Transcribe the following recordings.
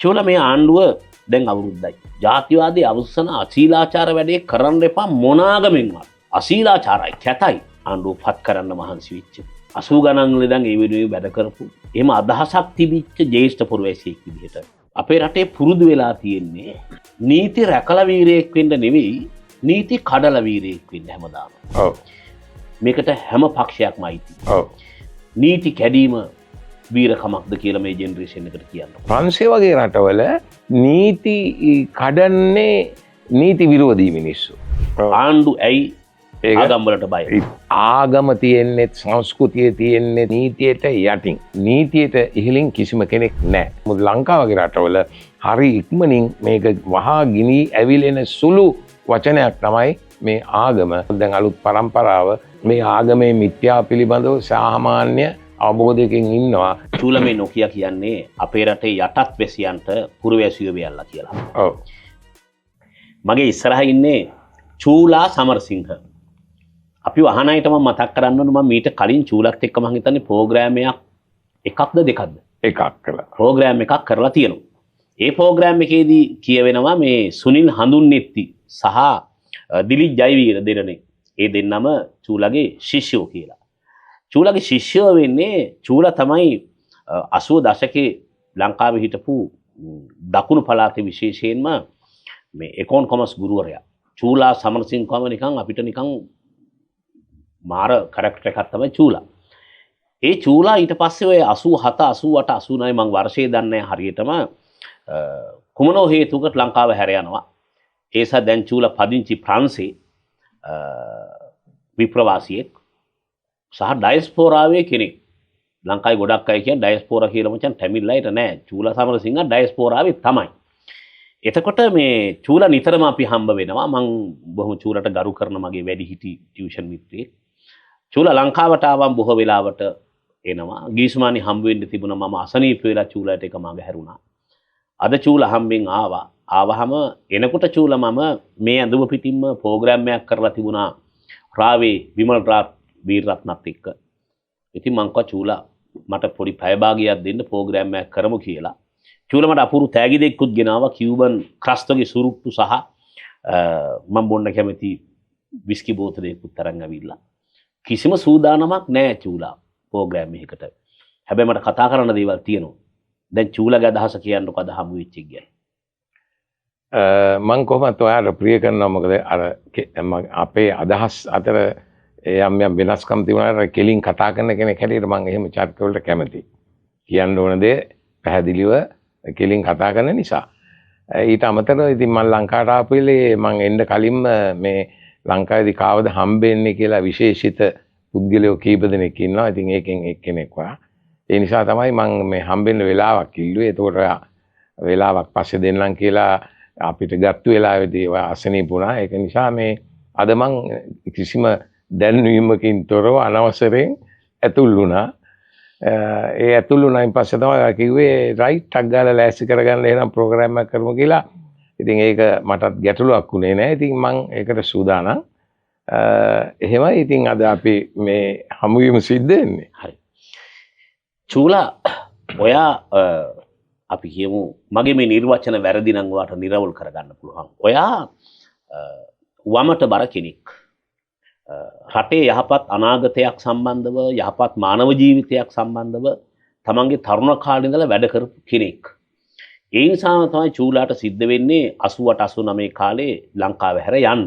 චූල මේ ආණ්ඩුව දැන් අවුරුද්දයි. ජාතිවාදී අවසන අශීලාචාර වැඩේ කරන්න එපා මොනාගමෙන්වත්. අශීලාචාරයි කැතයි ආණ්ඩුව පත් කරන්න මහන්සි වෙච්ච. 80 ගණන් ඉඳන් ඒ වෙනුවෙන් වැඩ කරපු. එහෙම අදහසක් තිබිච්ච ජ්‍යෙෂ්ඨ පුරවැසියෙක් විදිහට අපේ රටේ පුරුදු වෙලා තියෙන්නේ නීති රැකලා වීරයෙක් වෙන්න නෙවෙයි නීති කඩලා වීරයෙක් වෙන්න හැමදාම. ඔව්. මේකට හැම පක්ෂයක්ම අයිති. ඔව්. නීති කැඩීම වීරකමක්ද කියලා මේ ජෙනරේෂන් එකට කියන්න. ප්‍රංශය වගේ රටවල නීති කඩන්නේ නීති විරෝධී මිනිස්සු. ආණ්ඩු ඇයි ආගම් වලට බයයි? ආගම තියෙන්නේ සංස්කෘතිය තියෙන්නේ නීතියට යටින්. නීතියට ඉහළින් කිසිම කෙනෙක් නැහැ. මොකද ලංකාව වගේ රටවල හරි ඉක්මනින් මේක වහා ගිනි ඇවිලෙන සුළු වචනයක් තමයි මේ ආගම. දැන් අලුත් පරම්පරාව මේ ආගමේ මිත්‍යා පිළිබඳව සාමාන්‍ය අවබෝධයකින් ඉන්නවා. චූල මේ නොකිය කියන්නේ අපේ රටේ යටත් වැසියන්ට පුරවැසියෝ වෙයල්ලා කියලා. ඔව්. මගේ ඉස්සරහ ඉන්නේ චූලා සමරසිංහ. අපි වහනයිට මම මතක් කරන්න ඕන මම මීට කලින් චූලත් එක්ක මම හිතන්නේ ප්‍රෝග්‍රෑම් එකක්ද දෙකක්ද? එකක් කළා. ප්‍රෝග්‍රෑම් එකක් කරලා තියෙනවා. ඒ ප්‍රෝග්‍රෑම් එකේදී කියවෙනවා මේ සුනිල් හඳුන්නෙත්ති සහ දිලිත් ජයවීර දෙරණේ. ඒ දෙන්නම චූලගේ ශිෂ්‍යෝ කියලා. චූලගේ ශිෂ්‍යෝ වෙන්නේ චූල තමයි 80 දශකයේ ලංකාවේ හිටපු දකුණු පළාතේ විශේෂයෙන්ම මේ එකොන් කොමර්ස් ගුරුවරයා. චූලා සමරසිංහ කම නිකන් අපිට නිකන් මාර කැරක්ටර් එකක් තමයි චූලා. ඒ චූලා ඊට පස්සේ ඔය 87 88 89 මම වර්ෂය දන්නේ නැහැ හරියටම කුමනෝ හේතුවකට ලංකාව හැර යනවා. ඒසා දැන් චූලා පදිංචි ප්‍රංශේ විප්‍රවාසියෙක් සහ ඩයස්පෝරාවේ කෙනෙක්. ලංකාවේ ගොඩක් අය කියන ඩයස්පෝරා කියලා මචං ටැමිල් අයට නෑ. චූලා සමරසිංහ ඩයස්පෝරාවේ තමයි. එතකොට මේ චූලා නිතරම අපි හම්බ වෙනවා. මම බොහොම චූලට ගරු කරන මගේ වැඩිහිටි ටියුෂන් මිත්‍රයෙක්. චූලා ලංකාවට ආවම බොහෝ වෙලාවට එනවා. ගීස්මානි හම්බ වෙන්න තිබුණා මම අසනීප වෙලා චූලාට එක මග හැරුණා. අද චූලා හම්බෙන් ආවා. ආවහම එනකොට චූලා මම මේ ඇඳුම පිටින්ම ප්‍රෝග්‍රෑම් එකක් කරලා තිබුණා රාවේ විමල් රාත් වීරරත්නත් එක්ක. ඉතින් මං කව චූලා මට පොඩි පැය භාගයක් දෙන්න ප්‍රෝග්‍රෑම් එකක් කරමු කියලා. චූලා මට අපූර්ව තෑගි දෙකකුත් ගෙනාවා කියුබන් ක්‍රස්ට් වගේ සුරුට්ටු සහ මම බොන්න කැමති විස්කි බෝතලයකුත් අරන් ආවිල්ලා. කිසිම සූදානමක් නැහැ චූලා ප්‍රෝග්‍රෑම් එකකට. හැබැයි මට කතා කරන්න දේවල් තියෙනවා. දැන් චූලාගේ අදහස කියන්නකො අද හමු වෙච්ච එක ගැන. මම කොහොමද ඔයාලට ප්‍රිය කරනවා මොකද අර අපේ අදහස් අතර යම් යම් වෙනස්කම් තිබුණාට කෙලින් කතා කරන කෙනෙක් හැටියට මම එහෙම චර්ච වලට කැමතියි. කියන්න ඕන දේ පැහැදිලිව කෙලින් කතා කරන නිසා. ඊට අමතරව ඉතින් මම ලංකාවට ආපු වෙලේ මම එන්න කලින්ම මේ ලංකාවේදී කාවද හම්බෙන්නේ කියලා විශේෂිත පුද්ගලයෝ කීප දෙනෙක් ඉන්නවා. ඉතින් ඒකෙන් එක්කෙනෙක් වුණා. ඒ නිසා තමයි මම මේ හම්බෙන්න වෙලාවක් ඉල්ලුවේ. ඒතකොට වෙලාවක් පස්සේ දෙන්නම් කියලා අපිට ගත්ත වෙලාවේදී අසනීප වුණා. ඒක නිසා මේ අද මම කිසිම දැන්වීමකින් තොරව අනවසරයෙන් ඇතුල් වුණා. ඒ ඇතුල් වුණායින් පස්සේ තමයි කිව්වේ රයිට් ටක් ගාලා ලෑස්ති කරගන්න එහෙනම් ප්‍රෝග්‍රෑම් එකක් කරමු කියලා. ඉතින් ඒක මටත් ගැටලුවක් උනේ නැහැ. ඉතින් මම ඒකට සූදානම්. එහෙමයි ඉතින් අද අපි මේ හමු වීම සිද්ධ වෙන්නේ. හරි. චූලා ඔයා අපි කියමු මගේ මේ නිර්වචන වැරදි නම් ඔයාට නිරවුල් කරගන්න පුළුවන්. ඔයා වමට බර කෙනෙක්. රටේ යහපත් අනාගතයක් සම්බන්ධව යහපත් මානව ජීවිතයක් සම්බන්ධව තමන්ගේ තරුණ කාලේ ඉඳලා වැඩ කරපු කෙනෙක්. ඒ නිසා තමයි චූලාට සිද්ධ වෙන්නේ 88 89 කාලේ ලංකාව හැර යන්න.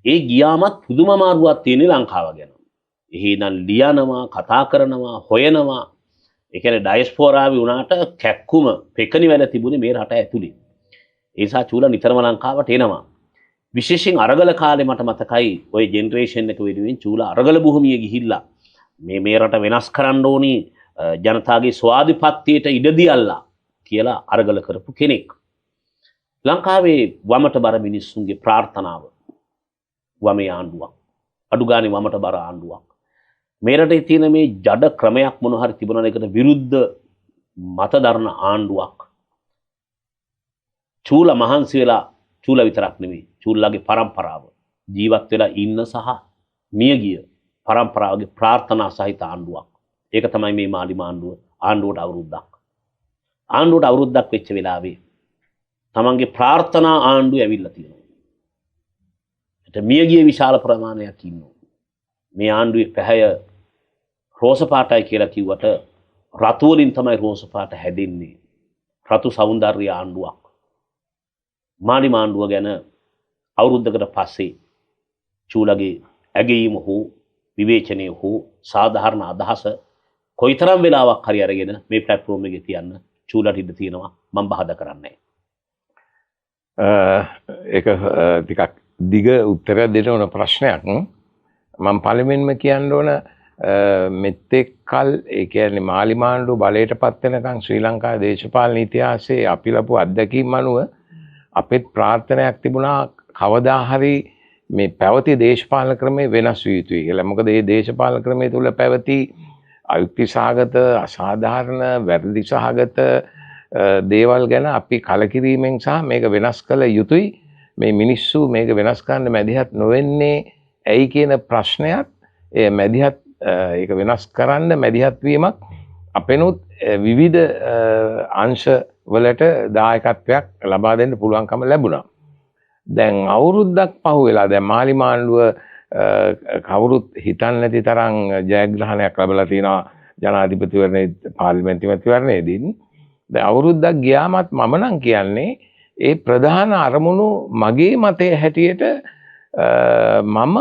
ඒ ගියාමත් පුදුම මාරුවක් තියෙන ලංකාව ගැන. එහි ඉඳන් ලියනවා, කතා කරනවා, හොයනවා. ඒ කියන්නේ ඩයස්පෝරාවේ වුණාට කැක්කුම පෙකණි වැඩ තිබුණේ මේ රට ඇතුලේ. ඒ නිසා චූලා නිතරම ලංකාවට එනවා. විශේෂයෙන් අරගල කාලේ මට මතකයි ওই ජෙනරේෂන් එක වෙනුවෙන් චූලා අරගල භූමිය ගිහිල්ලා මේ රට වෙනස් කරන්න ඕනි ජනතාවගේ ස්වාධිපත්‍යයට ඉඩ දියල්ලා කියලා අරගල කරපු කෙනෙක්. ලංකාවේ වමට බර මිනිස්සුන්ගේ ප්‍රාර්ථනාව වමේ ආණ්ඩුවක්. අඩු ගානේ වමට බර ආණ්ඩුවක්. මේ රටේ තියෙන මේ ජඩ ක්‍රමයක් මොන හරි තිබුණා ඒකට විරුද්ධ මත දරන ආණ්ඩුවක්. චූලා මහන්සි වෙලා චූලා විතරක් නෙමෙයි චූලාගේ පරම්පරාව ජීවත් වෙලා ඉන්න සහ මිය ගිය පරම්පරාවගේ ප්‍රාර්ථනා සහිත ආණ්ඩුවක්. ඒක තමයි මේ මාලිම ආණ්ඩුවට අවුරුද්දක්. ආණ්ඩුවට අවුරුද්දක් වෙච්ච වෙලාවේ තමන්ගේ ප්‍රාර්ථනා ආණ්ඩුව ඇවිල්ලා තියෙනවා. ඒත් මියගිය විශාල ප්‍රමාණයක් ඉන්නවා. මේ ආණ්ඩුවේ පැහැය රෝස පාටයි කියලා කිව්වට රතු වලින් තමයි රෝස පාට හැදෙන්නේ. රතු సౌందර්ය ආණ්ඩුවක්. මානි ආණ්ඩුව ගැන අවුරුද්දකට පස්සේ චූලගේ ඇගීම හෝ විවේචනය හෝ සාධාරණ අදහස කොයිතරම් වෙලාවක් හරි අරගෙන මේ ප්ලැට්ෆෝම් එකේ තියන්න චූලට ඉඩ තියෙනවා මම බහදා කරන්නේ. ඒක ටිකක් දිග උත්තර දෙන්න ඕන ප්‍රශ්නයක්. මම පළවෙනිම කියන්න ඕන මෙතෙක් කල් ඒ කියන්නේ මාලිමාණ්ඩුව බලයට පත් වෙනකන් ශ්‍රී ලංකාවේ දේශපාලන ඉතිහාසයේ අපි ලැබු අත්දැකීම් අනුව අපෙත් ප්‍රාර්ථනාවක් තිබුණා කවදා හරි මේ පැවති දේශපාලන ක්‍රමය වෙනස් විය යුතුයි කියලා. මොකද මේ දේශපාලන ක්‍රමය තුල පැවති අයුක්ති සහගත අසාධාරණ වැරදි සහගත දේවල් ගැන අපි කලකිරීමෙන් සහ මේක වෙනස් කළ යුතුයි. මේ මිනිස්සු මේක වෙනස් කරන්න මැදිහත් නොවෙන්නේ ඇයි කියන ප්‍රශ්නයත් ඒ මැදිහත් ඒක වෙනස් කරන්න මැදිහත් වීමක් අපෙනුත් විවිධ අංශ වලට දායකත්වයක් ලබා දෙන්න පුළුවන්කම ලැබුණා. දැන් අවුරුද්දක් පහුවෙලා දැන් මාලිමාණ්ඩුව කවුරුත් හිතන්නේ නැති තරම් ජයග්‍රහණයක් ලැබලා තිනවා ජනාධිපතිවරණයේ පාර්ලිමේන්තු මැතිවරණයේදී. දැන් අවුරුද්දක් ගියාමත් මම නම් කියන්නේ ඒ ප්‍රධාන අරමුණු මගේ මතයේ හැටියට මම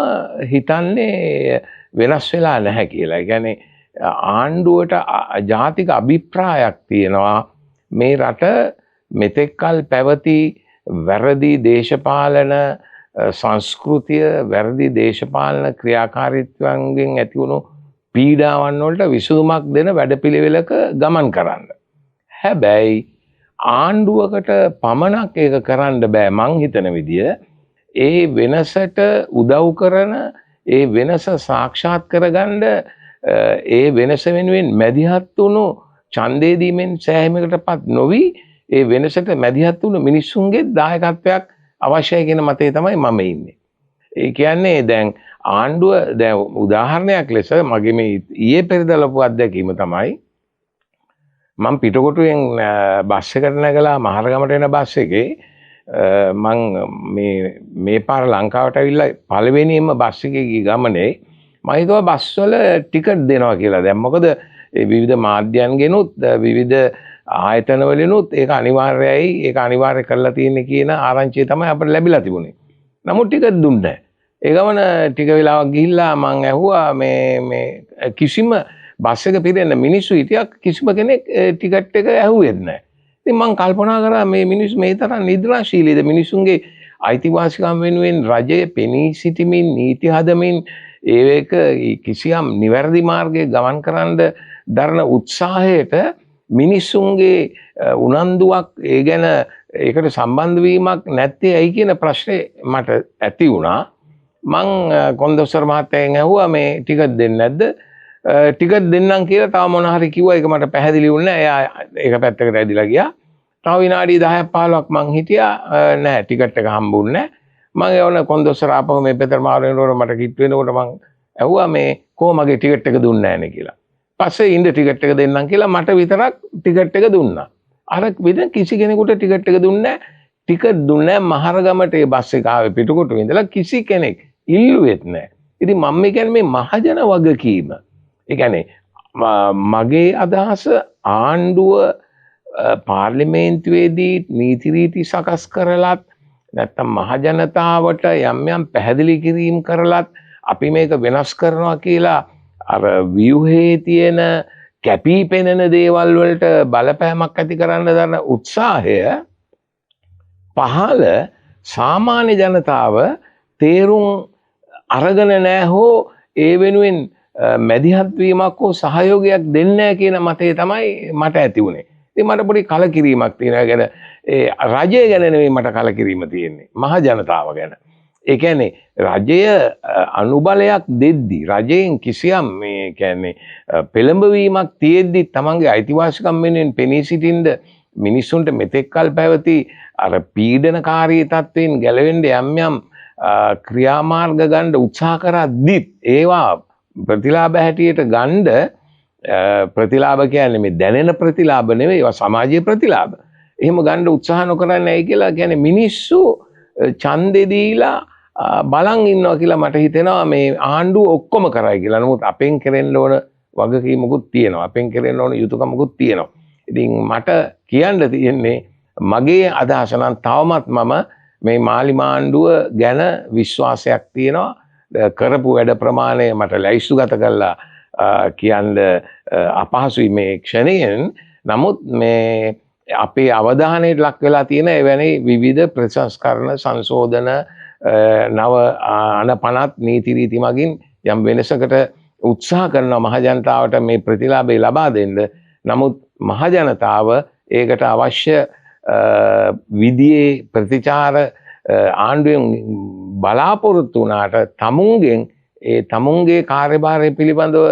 හිතන්නේ වෙනස් වෙලා නැහැ කියලා. ඒ කියන්නේ ආණ්ඩුවට ජාතික අභිප්‍රායක් තියෙනවා මේ රට මෙතෙක්කල් පැවති වැරදි දේශපාලන සංස්කෘතිය වැරදි දේශපාලන ක්‍රියාකාරීත්වයන්ගෙන් ඇති වුණු පීඩාවන් වලට විසඳුමක් දෙන වැඩපිළිවෙලක ගමන් කරන්න. හැබැයි ආණ්ඩුවකට පමණක් ඒක කරන්න බෑ මං හිතන විදිය. ඒ වෙනසට උදව් කරන ඒ වෙනස සාක්ෂාත් කරගන්න ඒ වෙනස වෙනුවෙන් මැදිහත් වුණු ඡන්දේ දීමෙන් සෑහීමකටපත් නොවි ඒ වෙනසට මැදිහත් වුණු මිනිස්සුන්ගේ දායකත්වයක් අවශ්‍යයි කියන මතේ තමයි මම ඉන්නේ. ඒ කියන්නේ දැන් ආණ්ඩුව දැන් උදාහරණයක් ලෙස මගේ මේ ඊයේ පෙරේදා ලැබුව අත්දැකීම තමයි මම පිටකොටුවෙන් බස් එකට නැගලා මහරගමට එන බස් එකේ මං මේ පාර ලංකාවට ඇවිල්ලා පළවෙනිම බස් එකේ ගිය ගමනේ මම හිතුවා බස් වල ටිකට් දෙනවා කියලා. දැන් මොකද විවිධ මාධ්‍යයන්ගෙනුත් විවිධ ආයතන වලිනුත් ඒක අනිවාර්යයි ඒක අනිවාර්ය කරලා තියෙන්නේ කියන ආරංචිය තමයි අපිට ලැබිලා තිබුණේ. නමුත් ටිකට් දුන්නේ නැහැ. ඒ ගමන ටික වෙලාවක් ගිහිල්ලා මං ඇහුවා මේ කිසිම බස් එක පිරෙන්න මිනිස්සු හිටියක් කිසිම කෙනෙක් ටිකට් එක ඇහුවෙත් නැහැ. ඉතින් මං කල්පනා කරා මේ මිනිස්සු මේ තරම් නිද්‍රාශීලීද මිනිසුන්ගේ අයිතිවාසිකම් වෙනුවෙන් රජය පෙනී සිටමින් නීති හදමින් ඒක කිසියම් නිවැරදි මාර්ගයේ ගමන් කරන්න දරන උත්සාහයට මිනිස්සුන්ගේ උනන්දුවක් ඒ ගැන ඒකට සම්බන්ධ වීමක් නැත්තේ ඇයි කියන ප්‍රශ්නේ මට ඇති වුණා. මං කොන්දොස්තර මහත්තයාගෙන් ඇහුවා මේ ටිකට් දෙන්නේ නැද්ද? ටිකට් දෙන්නම් කියලා තව මොන හරි කිව්වා. ඒක මට පැහැදිලි වුණේ නැහැ. එයා ඒක පැත්තකට ඇදිලා ගියා. තව විනාඩි 10ක් 15ක් මං හිටියා නැහැ ටිකට් එක හම්බුන්නේ නැහැ. මං යවන කොන්දොස්තර ආපහු මේ පෙතර මාරේනෝර මට කිට් වෙනකොට මං ඇහුවා මේ කොහොමගේ ටිකට් එක දුන්නේ නැහැ නේ කියලා. පස්සේ ඉන්න ටිකට් එක දෙන්නම් කියලා මට විතරක් ටිකට් එක දුන්නා. අර වෙන කිසි කෙනෙකුට ටිකට් එක දුන්නේ නැහැ. ටිකට් දුන්නේ මහරගමට ඒ බස් එක ආවේ පිටකොටුවේ ඉඳලා කිසි කෙනෙක් ඉල්ලුවෙත් නැහැ. ඉතින් මම කියන්නේ මේ මහජන වගකීම. ඒ කියන්නේ මගේ අදහස ආණ්ඩුව පාර්ලිමේන්තුවේදී නීති රීති සකස් කරලත් නැත්නම් මහජනතාවට යම් පැහැදිලි කිරීම කරලත් අපි මේක වෙනස් කරනවා කියලා අර ව්‍යුහයේ තියෙන කැපී පෙනෙන දේවල් වලට බලපෑමක් ඇති කරන්න දරන උත්සාහය පහළ සාමාන්‍ය ජනතාව තේරුම් අරගෙන නැහැ හෝ ඒ වෙනුවෙන් මැදිහත් වීමක් හෝ සහයෝගයක් දෙන්නේ නැහැ කියන මතය තමයි මට ඇති වුණේ. ඉතින් මට පොඩි කලකිරීමක් තියෙනවා. ගැන ඒ රජය ගැන නෙවෙයි මට කලකිරීම තියෙන්නේ. මහ ජනතාව ගැන. ඒ කියන්නේ රජය අනුබලයක් දෙද්දි රජයෙන් කිසියම් මේ කියන්නේ පෙළඹවීමක් තියෙද්දි තමන්ගේ අයිතිවාසිකම් වෙනුවෙන් පෙනී සිටින්න මිනිස්සුන්ට මෙතෙක් කල් පැවති අර පීඩනකාරී තත්වයෙන් ගැලවෙන්න යම් ක්‍රියාමාර්ග ගන්න උත්සාහ කරද්දිත් ඒවා ප්‍රතිලාභ හැටියට ගන්න ප්‍රතිලාභ කියන්නේ මේ දැනෙන ප්‍රතිලාභ නෙවෙයි, ඒවා සමාජීය ප්‍රතිලාභ. එහෙම ගන්න උත්සාහ නොකරන්නේ ඇයි කියලා කියන්නේ මිනිස්සු ඡන්දෙ දීලා බලන් ඉන්නවා කියලා මට හිතෙනවා මේ ආණ්ඩුව ඔක්කොම කරයි කියලා. නමුත් අපෙන් කෙරෙන්න ඕන වගකීමකුත් තියෙනවා. අපෙන් කෙරෙන්න ඕන යුතුයකමකුත් තියෙනවා. ඉතින් මට කියන්න තියෙන්නේ මගේ අදහස නම් තවමත් මම මේ මාලිමා ආණ්ඩුව ගැන විශ්වාසයක් තියෙනවා. කරපු වැඩ ප්‍රමාණය මට ලැයිස්තුගත කරලා කියන්න අපහසුයි මේ ක්ෂණයෙන්. නමුත් මේ අපේ අවධානයට ලක් වෙලා තියෙන එවැනි විවිධ ප්‍රසංස්කරණ සංශෝධන නව අනපනත් නීති රීති මගින් යම් වෙනසකට උත්සාහ කරන මහජනතාවට මේ ප්‍රතිලාභය ලබා දෙන්න. නමුත් මහජනතාව ඒකට අවශ්‍ය විදියේ ප්‍රතිචාර ආණ්ඩුවෙන් බලාපොරොත්තු වුණාට තමුන්ගෙන් ඒ තමුන්ගේ කාර්යභාරය පිළිබඳව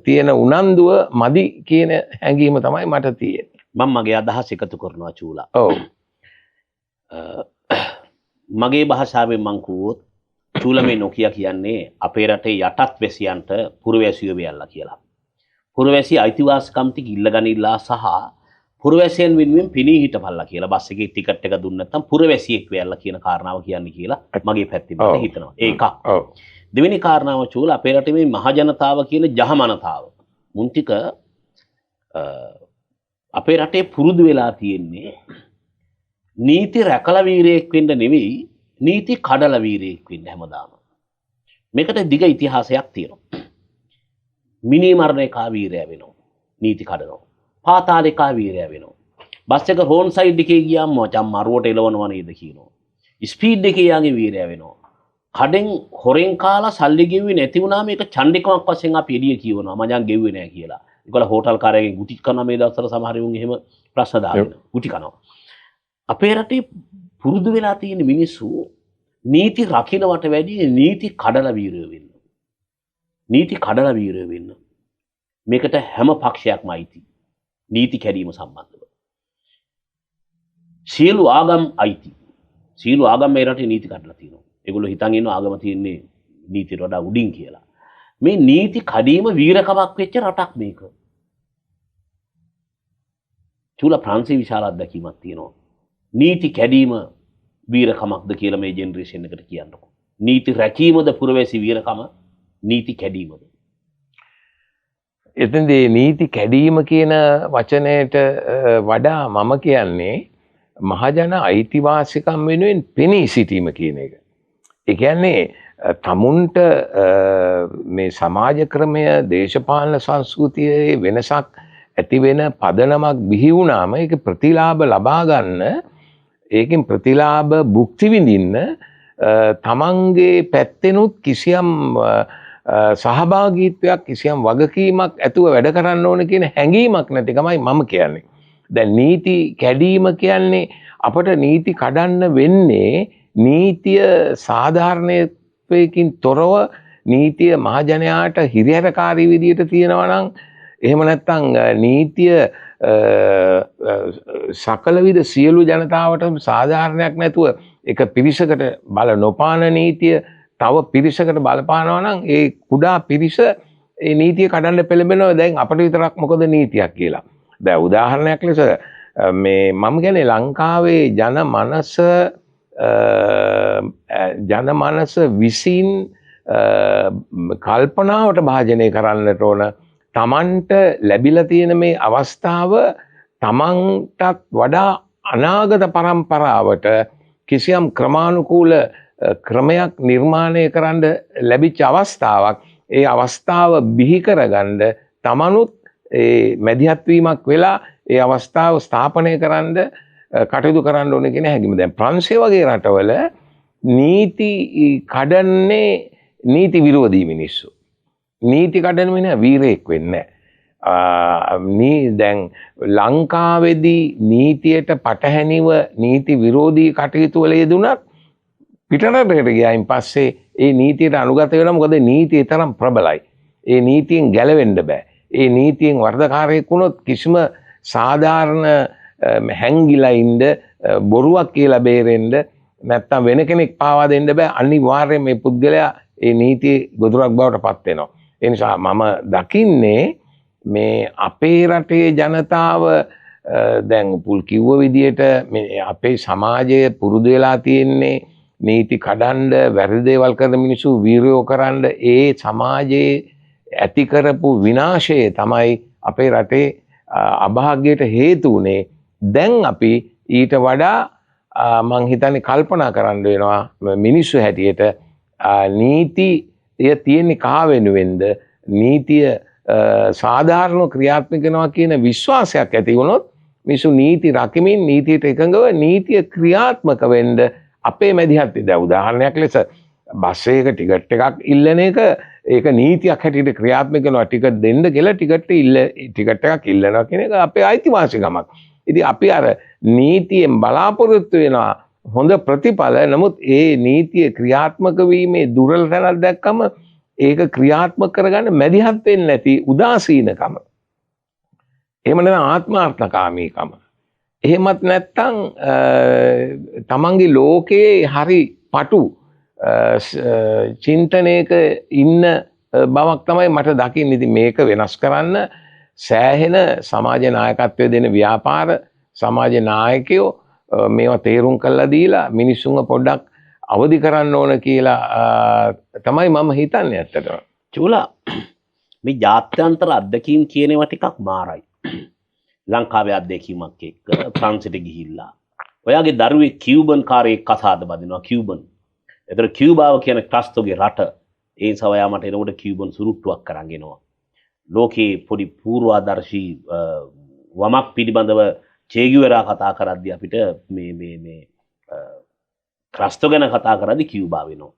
තියෙන උනන්දුව මදි කියන හැඟීම තමයි මට තියෙන්නේ. මම මගේ අදහස් එකතු කරනවා චූලා. ඔව්. මගේ භාෂාවෙන් මං කිව්වොත් චූලා මේ නොකිය කියන්නේ අපේ රටේ යටත් වැසියන්ට පුරවැසියෝ වෙයල්ලා කියලා. පුරවැසි අයිතිවාසිකම් ටික ඉල්ලගනිලා සහ පුරවැසියන් වෙනුවෙන් පිනී හිටපල්ලා කියලා බස් එකේ ටිකට් එක දුන්න නැත්නම් පුරවැසියෙක් වෙයල්ලා කියන කාරණාව කියන්නේ කියලා මගේ පැත්තෙන් මට හිතෙනවා. ඒක. ඔව්. දෙවෙනි කාරණාව චූලා අපේ රටේ මේ මහජනතාව කියන ජහමනතාව මුන් ටික අපේ රටේ පුරුදු වෙලා තියෙන්නේ නීති රැකලා වීරයෙක් වෙන්න නෙවෙයි නීති කඩලා වීරයෙක් වෙන්න හැමදාම. මේකට දිග ඉතිහාසයක් තියෙනවා. මිනී මරණේකා වීරයා වෙනවා. නීති කඩනවා. පාතාලේකා වීරයා වෙනවා. බස් එක රෝන් සයිඩ් එකේ ගියාම මචං මරුවට එලවනවා නේද කියනවා. ස්පීඩ් එකේ යාගේ වීරයා වෙනවා. කඩෙන් හොරෙන් කාලා සල්ලි ගෙව්වේ නැති වුණාම ඒක ඡණ්ඩිකමක් වශයෙන් අපි එළිය කියවනවා. මචං ගෙව්වේ නැහැ කියලා. ඒකල හෝටල් කාරයෙක්ගෙන් ගුටි කනවා මේ දවස්වල සමහර උන් එහෙම ප්‍රශ්න දාගෙන ගුටි කනවා. අපේ රටේ පුරුදු වෙලා තියෙන මිනිස්සු නීති රකින්නවට වැඩිය නීති කඩලා වීරයෝ වෙන්න. නීති කඩලා වීරයෝ වෙන්න. මේකට හැම පක්ෂයක්ම අයිති. නීති කැඩීම සම්බන්ධව. සියලු ආගම් අයිති. සියලු ආගම් මේ රටේ නීති කඩලා තියෙනවා. ඒගොල්ලෝ හිතන් ඉන්නවා ආගම තියෙන්නේ නීතියට වඩා උඩින් කියලා. මේ නීති කඩීම වීරකමක් වෙච්ච රටක් මේක. චූලා ප්‍රංශේ විශාල අත්දැකීමක් තියෙනවා. නීති කැඩීම වීරකමක්ද කියලා මේ ජෙනරේෂන් එකට කියන්නකො. නීති රැකීමද පුරවැසි වීරකම නීති කැඩීමද? එතෙන්දී නීති කැඩීම කියන වචනයට වඩා මම කියන්නේ මහජන අයිතිවාසිකම් වෙනුවෙන් පෙනී සිටීම කියන එක. ඒ කියන්නේ තමුන්ට මේ සමාජ ක්‍රමය දේශපාලන සංස්කෘතියේ වෙනසක් ඇති වෙන පදනමක් බිහි වුණාම ඒක ප්‍රතිලාභ ලබා ගන්න ඒකෙන් ප්‍රතිලාභ භුක්ති විඳින්න තමන්ගේ පැත්තෙනුත් කිසියම් සහභාගීත්වයක් කිසියම් වගකීමක් ඇතුව වැඩ කරන්න ඕන කියන හැඟීමක් නැතිකමයි මම කියන්නේ. දැන් නීති කැඩීම කියන්නේ අපට නීති කඩන්න වෙන්නේ නීතිය සාධාරණත්වයකින් තොරව නීතිය මහජනයාට හිරිහැරකාරී විදියට තියෙනවා නම් එහෙම නැත්නම් නීතිය සකල විද සියලු ජනතාවට සාධාරණයක් නැතුව එක පිරිසකට බල නොපාන නීතිය තව පිරිසකට බලපානවා නම් ඒ කුඩා පිරිස ඒ නීතිය කඩන්න පෙළඹෙනවා. දැන් අපිට විතරක් මොකද නීතියක් කියලා. දැන් උදාහරණයක් ලෙස මේ මම කියන්නේ ලංකාවේ ජනමනස විසින් කල්පනාවට භාජනය කරන්නට ඕන තමන්ට ලැබිලා තියෙන මේ අවස්ථාව තමන්ටත් වඩා අනාගත පරම්පරාවට කිසියම් ක්‍රමානුකූල ක්‍රමයක් නිර්මාණය කරන්න ලැබිච්ච අවස්ථාවක්. ඒ අවස්ථාව බිහි කරගන්න තමනුත් ඒ මැදිහත් වීමක් වෙලා ඒ අවස්ථාව ස්ථාපනය කරන්න කටයුතු කරන්න ඕනේ කියන හැඟීම. දැන් ප්‍රංශය වගේ රටවල නීති කඩන්නේ නීති විරෝධී මිනිස්සු. නීති කඩන මිනිහා වීරයෙක් වෙන්නේ නැහැ. දැන් ලංකාවේදී නීතියට පටහැනිව නීති විරෝධී කටයුතු වල යෙදුණත් පිටරටකට ගියායින් පස්සේ ඒ නීතියට අනුගත වෙනවා. මොකද නීතිය තරම් ප්‍රබලයි. ඒ නීතියෙන් ගැලවෙන්න බෑ. ඒ නීතියෙන් වර්ධකාරයෙක් වුණොත් කිසිම සාධාරණ හැංගිලා ඉන්න බොරුවක් කියලා බේරෙන්න නැත්තම් වෙන කෙනෙක් පාවා දෙන්න බෑ. අනිවාර්යයෙන් මේ පුද්ගලයා ඒ නීතියේ ගොදුරක් බවට පත් වෙනවා. ඒ නිසා මම දකින්නේ මේ අපේ රටේ ජනතාව දැන් පුල් කිව්ව විදියට අපේ සමාජය පුරුදු වෙලා තියෙන්නේ නීති කඩන්ඩ වැරදි දේවල් කරන මිනිස්සු වීරයෝ කරන්න ඒ සමාජයේ ඇති කරපු විනාශය තමයි අපේ රටේ අභාග්‍යයට හේතු වුණේ. දැන් අපි ඊට වඩා මං හිතන්නේ කල්පනා කරන්න වෙනවා මිනිස්සු හැටියට නීතිය තියෙන්නේ කා වෙනුවෙන්ද නීතිය සාධාරණ ක්‍රියාත්මක වෙනවා කියන විශ්වාසයක් ඇති වුණොත් මිනිස්සු නීති රකිමින් නීතියට එකඟව නීතිය ක්‍රියාත්මක වෙන්න අපේ මැදිහත් දැන් උදාහරණයක් ලෙස බස් එකක ටිකට් එකක් ඉල්ලන එක ඒක නීතියක් හැටියට ක්‍රියාත්මක කරනවා ටිකට් දෙන්න කියලා ටිකට් එකක් ඉල්ලනවා කියන එක අපේ අයිතිවාසිකමක්. ඉතින් අපි අර නීතියෙන් බලාපොරොත්තු වෙනවා හොඳ ප්‍රතිඵල. නමුත් ඒ නීතිය ක්‍රියාත්මක වීමේ දුර්වලතනක් දැක්කම ඒක ක්‍රියාත්මක කරගන්න මැදිහත් වෙන්නේ නැති උදාසීනකම. එහෙම නැත්නම් ආත්මාර්ථකාමීකම. එහෙමත් නැත්නම් තමන්ගේ ලෝකයේ හරි පටු චින්තනයක ඉන්න බවක් තමයි මට දකින්න. ඉතින් මේක වෙනස් කරන්න සෑහෙන සමාජ නායකත්වය දෙන ව්‍යාපාර සමාජ නායකයෝ මේවා තේරුම් කරලා දීලා මිනිස්සුන්ව පොඩ්ඩක් අවදි කරන්න ඕන කියලා තමයි මම හිතන්නේ ඇත්තටම. චූලා මේ ජාත්‍යන්තර අත්දැකීම් කියන ඒවා ටිකක් මාරයි. ලංකාවේ අත්දැකීමක් එක්ක ප්‍රංශයට ගිහිල්ලා ඔයාගේ දරුවේ කියුබන් කාරයෙක් කසාද බඳිනවා කියුබන්. ඒතර කියුබාව කියන ක්‍රස්තෝගේ රට. ඒ නිසා ඔයා මට එනකොට කියුබන් සුරුට්ටුවක් කරන් එනවා. ලෝකේ පොඩි පූර්වාදර්ශී වමක් පිළිබඳව චේගුවෙරා කතා කරද්දී අපිට මේ ක්‍රස්තෝ ගැන කතා කරද්දී කියුබා වෙනවා.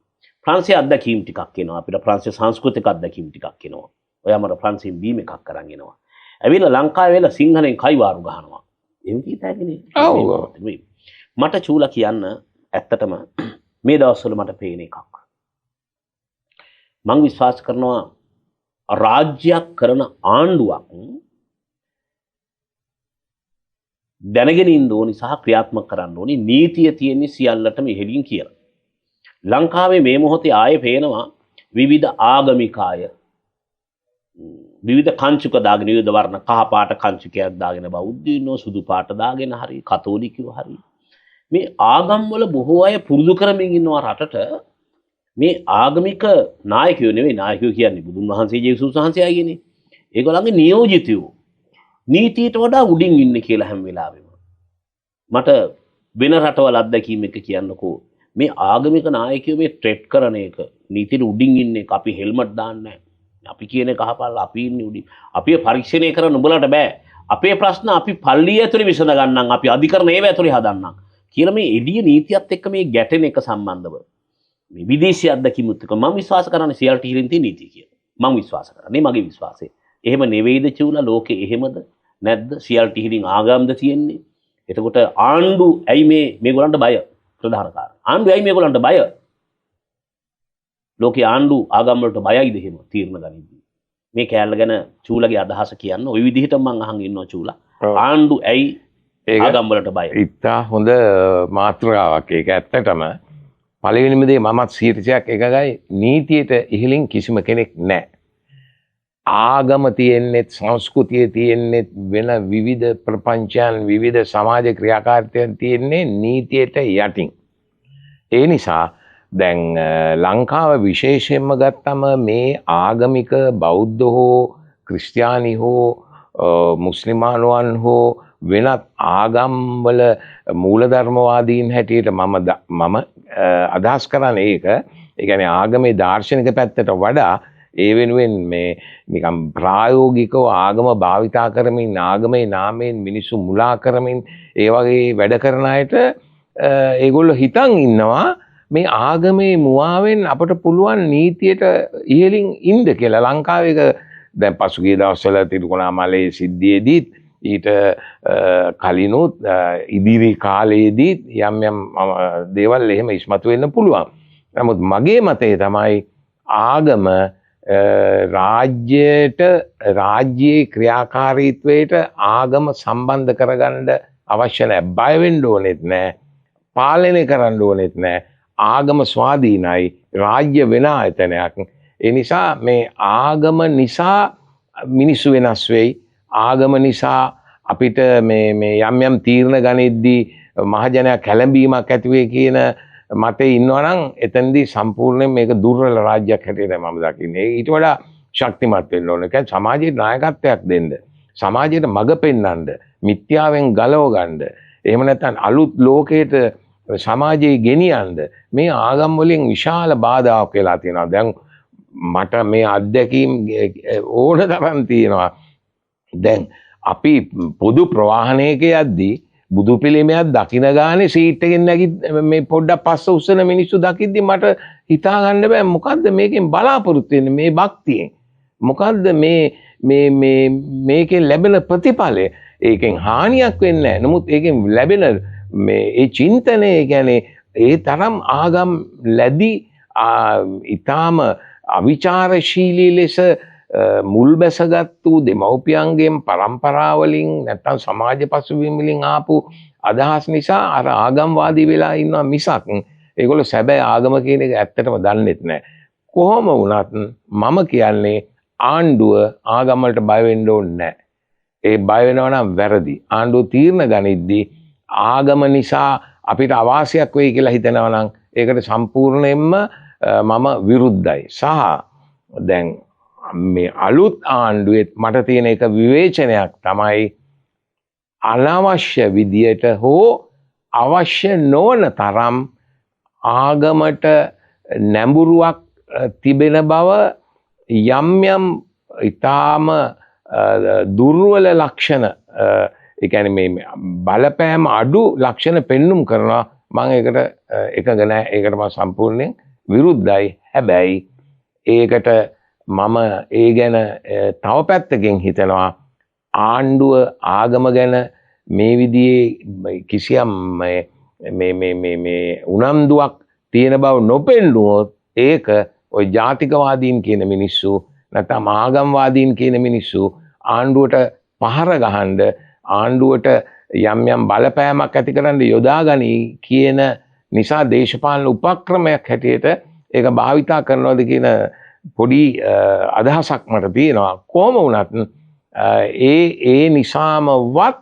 ප්‍රංශයේ අත්දැකීම් ටිකක් එනවා. අපිට ප්‍රංශයේ සංස්කෘතික අත්දැකීම් ටිකක් එනවා. ඔයා මට ප්‍රංශයෙන් බීම එකක් කරන් එනවා. ඇවිල්ලා ලංකාවේ වෙලා සිංහලෙන් කයිවාරු ගහනවා. එහෙම කීතෑකනේ. මට චූලා කියන්න ඇත්තටම මේ දවස්වල මට පේන එකක්. මං විශ්වාස කරනවා රාජ්‍යයක් කරන ආණ්ඩුවක් දැනගෙන ඉන්න ඕනි සහ ක්‍රියාත්මක කරන්න ඕනි නීතිය තියෙන්නේ සියල්ලටම ඉහළින් කියලා. ලංකාවේ මේ මොහොතේ ආයේ පේනවා විවිධ ආගමික අය විවිධ කංචුක දාගෙන විවිධ වර්ණ කහ පාට කංචුකයක් දාගෙන බෞද්ධයිනෝ සුදු පාට දාගෙන හරි කතෝලිකයෝ හරි මේ ආගම් වල බොහෝ අය පුරුදු කරමින් ඉන්නවා රටට. මේ ආගමික නායකයෝ නෙවෙයි නායකයෝ කියන්නේ බුදුන් වහන්සේ ජේසුස් වහන්සේ ආයේනේ. ඒගොල්ලන්ගේ නියෝජිතයෝ නීතියට වඩා උඩින් ඉන්නේ කියලා හැම වෙලාවෙම. මට වෙන රටවල් අත්දැකීම් එක කියන්නකෝ මේ ආගමික නායකයෝ මේ ට්‍රෙඩ් කරන එක නීතියට උඩින් ඉන්නේ අපි හෙල්මට් දාන්නේ අපි කියන එක අහපල්ලා අපි ඉන්නේ උඩින්. අපි පරීක්ෂණය කරන්න උඹලට බෑ. අපේ ප්‍රශ්න අපි පල්ලිය ඇතුලේ විසඳ ගන්නම් අපි අධිකරණ ඒව ඇතුලේ හදන්නම් කියලා මේ එළිය නීතියත් එක්ක මේ ගැටෙන එක සම්බන්ධව මේ විදේශීය අත්දැකීමුත් එක්ක මම විශ්වාස කරන්නේ CLT හිරින් තියෙන නීතිය කියලා. මම විශ්වාස කරන්නේ මගේ විශ්වාසය. එහෙම නෙවෙයිද චූලා ලෝකේ එහෙමද නැද්ද CLT හිරින් ආගම්ද තියෙන්නේ? එතකොට ආණ්ඩු ඇයි මේගොල්ලන්ට බය? ප්‍රධාන කාරණා. ආණ්ඩු ඇයි මේගොල්ලන්ට බය? ලෝකේ ආණ්ඩු ආගම් වලට බයයිද එහෙම තීරණ ගනිද්දී? මේ කෑල්ල ගැන චූලගේ අදහස කියන්න ওই විදිහට මම අහන් ඉන්නවා චූලා. ආණ්ඩු ඇයි ආගම් වලට බය? ඉතා හොඳ මාතෘකාවක් ඒක ඇත්තටම. පළවෙනිම දේ මමත් ශීර්ෂයක් එකගයි නීතියට ඉහළින් කිසිම කෙනෙක් නැහැ. ආගම තියෙන්නේ සංස්කෘතිය තියෙන්නේ වෙන විවිධ ප්‍රපංචයන් විවිධ සමාජ ක්‍රියාකාරීත්වයන් තියෙන්නේ නීතියට යටින්. ඒ නිසා දැන් ලංකාව විශේෂයෙන්ම ගත්තම මේ ආගමික බෞද්ධ හෝ ක්‍රිස්තියානි හෝ මුස්ලිමානුවන් හෝ වෙනත් ආගම්වල මූලධර්මවාදීන් හැටියට මම අදහස් කරන්නේ ඒක. ඒ කියන්නේ ආගමේ දාර්ශනික පැත්තට වඩා ඒ වෙනුවෙන් මේ නිකම් ප්‍රායෝගිකව ආගම භාවිතා කරමින් ආගමේ නාමයෙන් මිනිස්සු මුලා කරමින් ඒ වගේ වැඩ කරන අයට ඒගොල්ලෝ හිතන් ඉන්නවා මේ ආගමේ මුවාවෙන් අපට පුළුවන් නීතියට ඉහළින් ඉන්න කියලා. ලංකාවේ දැන් පසුගිය දවස්වල තිරුකෝණාමලේ සිද්ධියේදීත් ඊට කලිනුත් ඉදිරි කාලයේදීත් යම් දේවල් එහෙම ඉස්මතු වෙන්න පුළුවන්. නමුත් මගේ මතය තමයි ආගම රාජ්‍යයේ ක්‍රියාකාරීත්වයට ආගම සම්බන්ධ කරගන්න අවශ්‍ය නැහැ. බය වෙන්න ඕනෙත් නැහැ. පාලනය කරන්න ඕනෙත් නැහැ. ආගම ස්වාධීනයි. රාජ්‍ය වෙන ආයතනයක්. ඒ නිසා මේ ආගම නිසා මිනිස්සු වෙනස් වෙයි. ආගම නිසා අපිට මේ යම් යම් තීරණ ගනිද්දී මහජනයා කැළඹීමක් ඇති වෙයි කියන මතේ ඉන්නවනම් එතනදී සම්පූර්ණයෙන් මේක දුර්වල රාජ්‍යයක් හැටියට මම දකින්නේ. ඊට වඩා ශක්තිමත් වෙන්න ඕන. ඒ කියන්නේ සමාජයේ නායකත්වයක් දෙන්න. සමාජයට මඟ පෙන්වන්න, මිත්‍යාවෙන් ගලව ගන්න. එහෙම නැත්නම් අලුත් ලෝකයට සමාජයේ ගෙනියන්න මේ ආගම් වලින් විශාල බාධාවක් වෙලා තියෙනවා. දැන් මට මේ අත්දැකීම් ඕන තරම් තියෙනවා. දැන් අපි පොදු ප්‍රවාහනයක යද්දී බුදු පිළිමයක් දකින ගානේ සීට් එකෙන් නැගි මේ පොඩ්ඩක් පස්ස උස්සන මිනිස්සු දකිද්දි මට හිතා ගන්න බෑ මොකද්ද මේකෙන් බලාපොරොත්තු වෙන්නේ මේ භක්තියෙන්. මොකද්ද මේකෙන් ලැබෙන ප්‍රතිඵලය. ඒකෙන් හානියක් වෙන්නේ නැහැ. නමුත් ඒකෙන් ලැබෙන ඒ චින්තනය කියන්නේ ඒ තරම් ආගම් ලැබි ඊටාම අවිචාරශීලී ලෙස මුල් බැසගත්තු දෙමව්පියන්ගෙන් පරම්පරාවලින් නැත්තම් සමාජ පසුබිම් වලින් ආපු අදහස් නිසා අර ආගම්වාදී වෙලා ඉන්නවා මිසක් ඒගොල්ලෝ සැබෑ ආගම කියන එක ඇත්තටම දන්නෙත් නැහැ. කොහොම වුණත් මම කියන්නේ ආණ්ඩුව ආගම වලට බය වෙන්න ඕනේ නැහැ. ඒ බය වෙනවා නම් වැරදි. ආණ්ඩුව තීරණ ගනිද්දී ආගම නිසා අපිට අවාසියක් වෙයි කියලා හිතනවා නම් ඒකට සම්පූර්ණයෙන්ම මම විරුද්ධයි. සහ දැන් මේ අලුත් ආණ්ඩුවෙත් මට තියෙන එක විවේචනයක් තමයි අනවශ්‍ය විදියට හෝ අවශ්‍ය නොවන තරම් ආගමට නැඹුරුවක් තිබෙන බව යම් යම් ඊටාම දුර්වල ලක්ෂණ ඒ කියන්නේ මේ බලපෑම අඩු ලක්ෂණ පෙන්눔 කරනවා. මම ඒකට එකඟ නැහැ. ඒකට මම සම්පූර්ණයෙන් විරුද්ධයි. හැබැයි ඒකට මම ඒ ගැන තව පැත්තකින් හිතනවා ආණ්ඩුව ආගම ගැන මේ විදිහේ කිසියම් මේ උනන්දුවක් තියෙන බව නොපෙන්නුවොත් ඒක ওই ජාතිකවාදීන් කියන මිනිස්සු නැත්නම් ආගම්වාදීන් කියන මිනිස්සු ආණ්ඩුවට පහර ගහන්න ආණ්ඩුවට යම් යම් බලපෑමක් ඇති කරන්න යොදාගනි කියන නිසා දේශපාලන උපක්‍රමයක් හැටියට ඒක භාවිතා කරනවාද කියන පොඩි අදහසක් මට තියෙනවා. කොහොම වුණත් ඒ නිසාමවත්